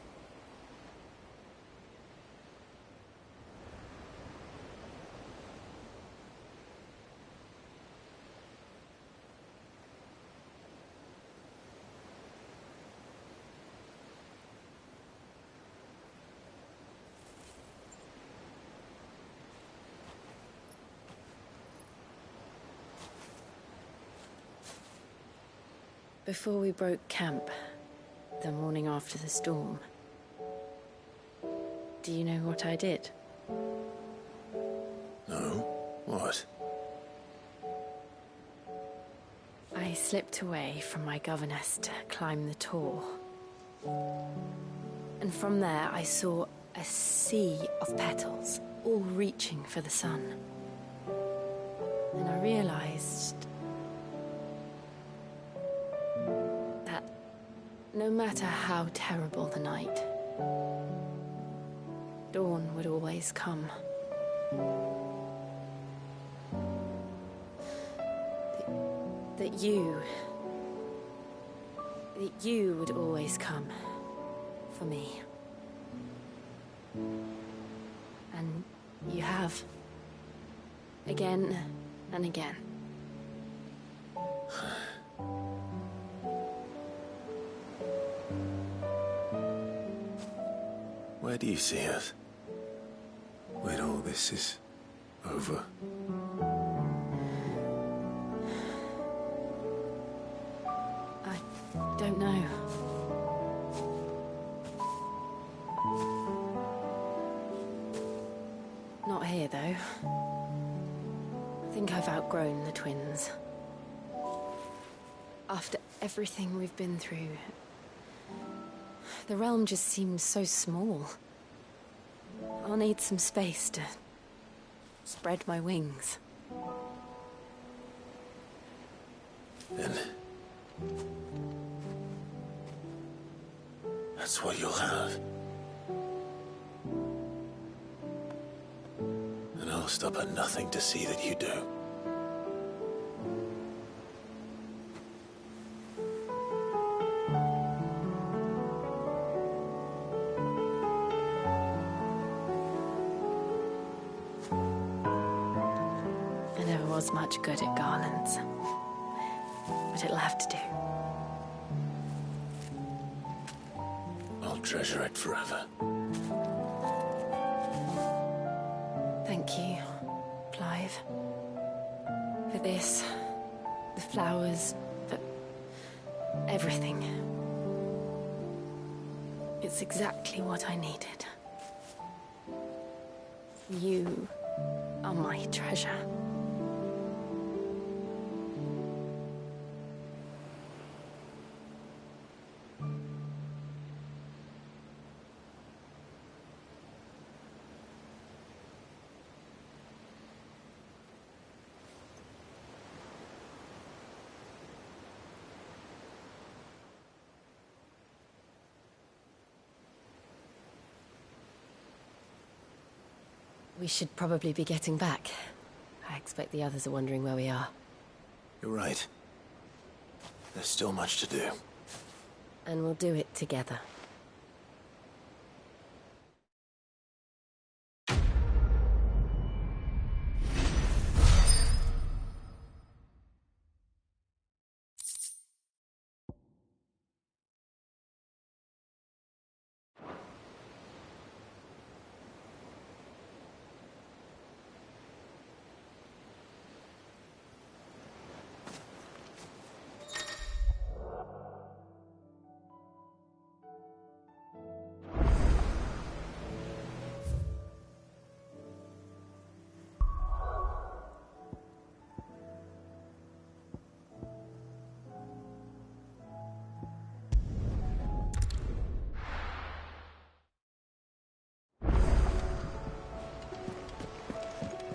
Before we broke camp, the morning after the storm, do you know what I did? No? What? I slipped away from my governess to climb the Tor. And from there I saw a sea of petals, all reaching for the sun. And I realized that no matter how terrible the night, dawn would always come. That you would always come for me. And you have. Again and again. Where do you see us? When all this is over? I don't know. Not here, though. I think I've outgrown the twins. After everything we've been through, the realm just seems so small. I'll need some space to spread my wings. Then that's what you'll have. And I'll stop at nothing to see that you do. I never was much good at garlands, but it'll have to do. I'll treasure it forever. Thank you, Clive. For this, the flowers, for everything. It's exactly what I needed. You are my treasure. We should probably be getting back. I expect the others are wondering where we are. You're right. There's still much to do. And we'll do it together.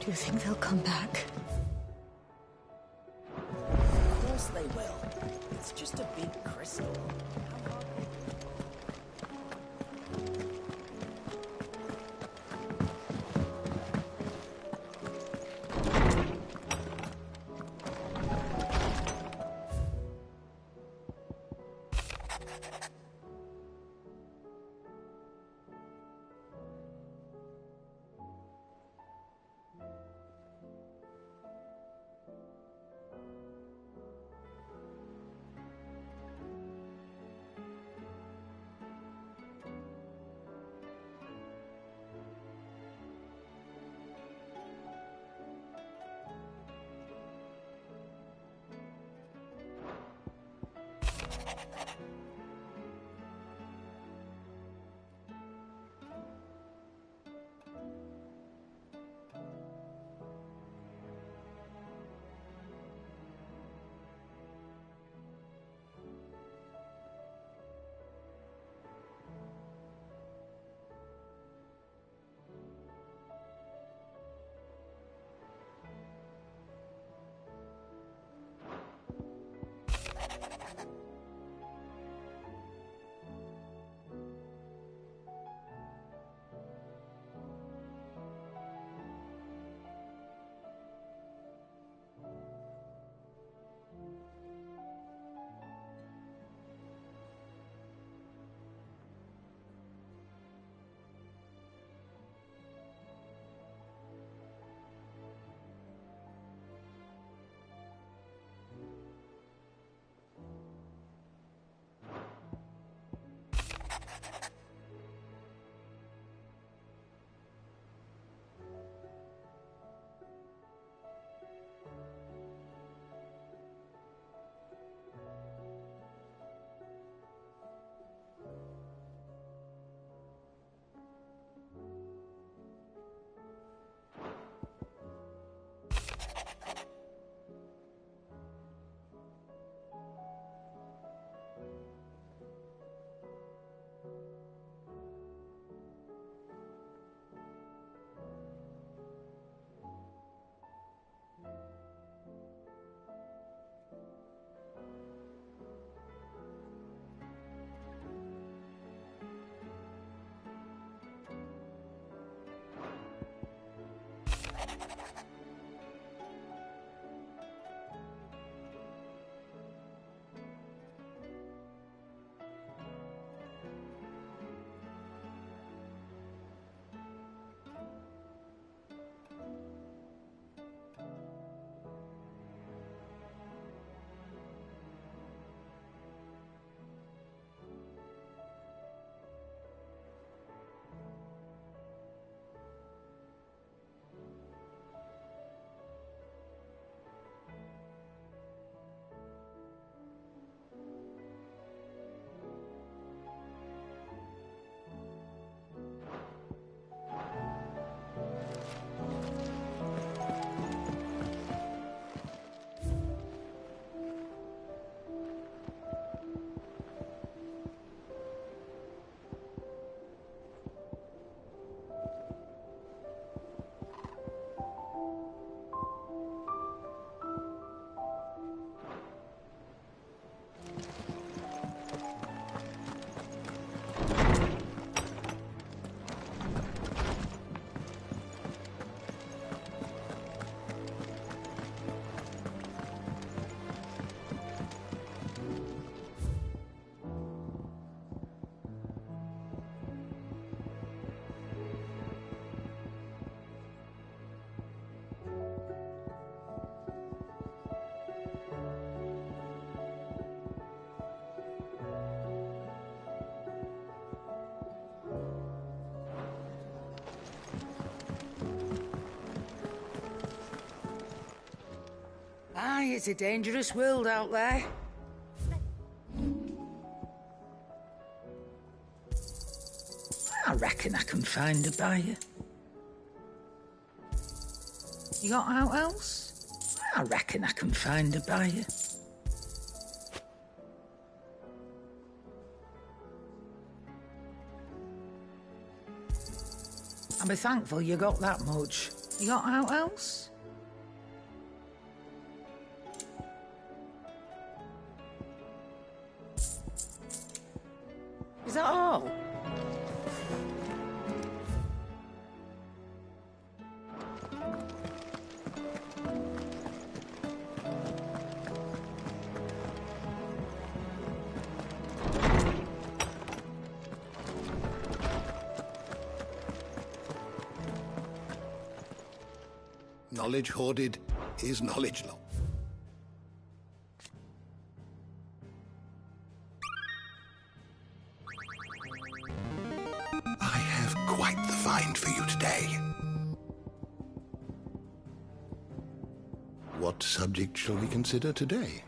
Do you think they'll come back? Of course they will. It's just a big crystal. Aye, it's a dangerous world out there. I reckon I can find a buyer. You got out else? I reckon I can find a buyer. I'll be thankful you got that much. You got out else? Is that all? Knowledge hoarded is knowledge lost. I have quite the find for you today. What subject shall we consider today?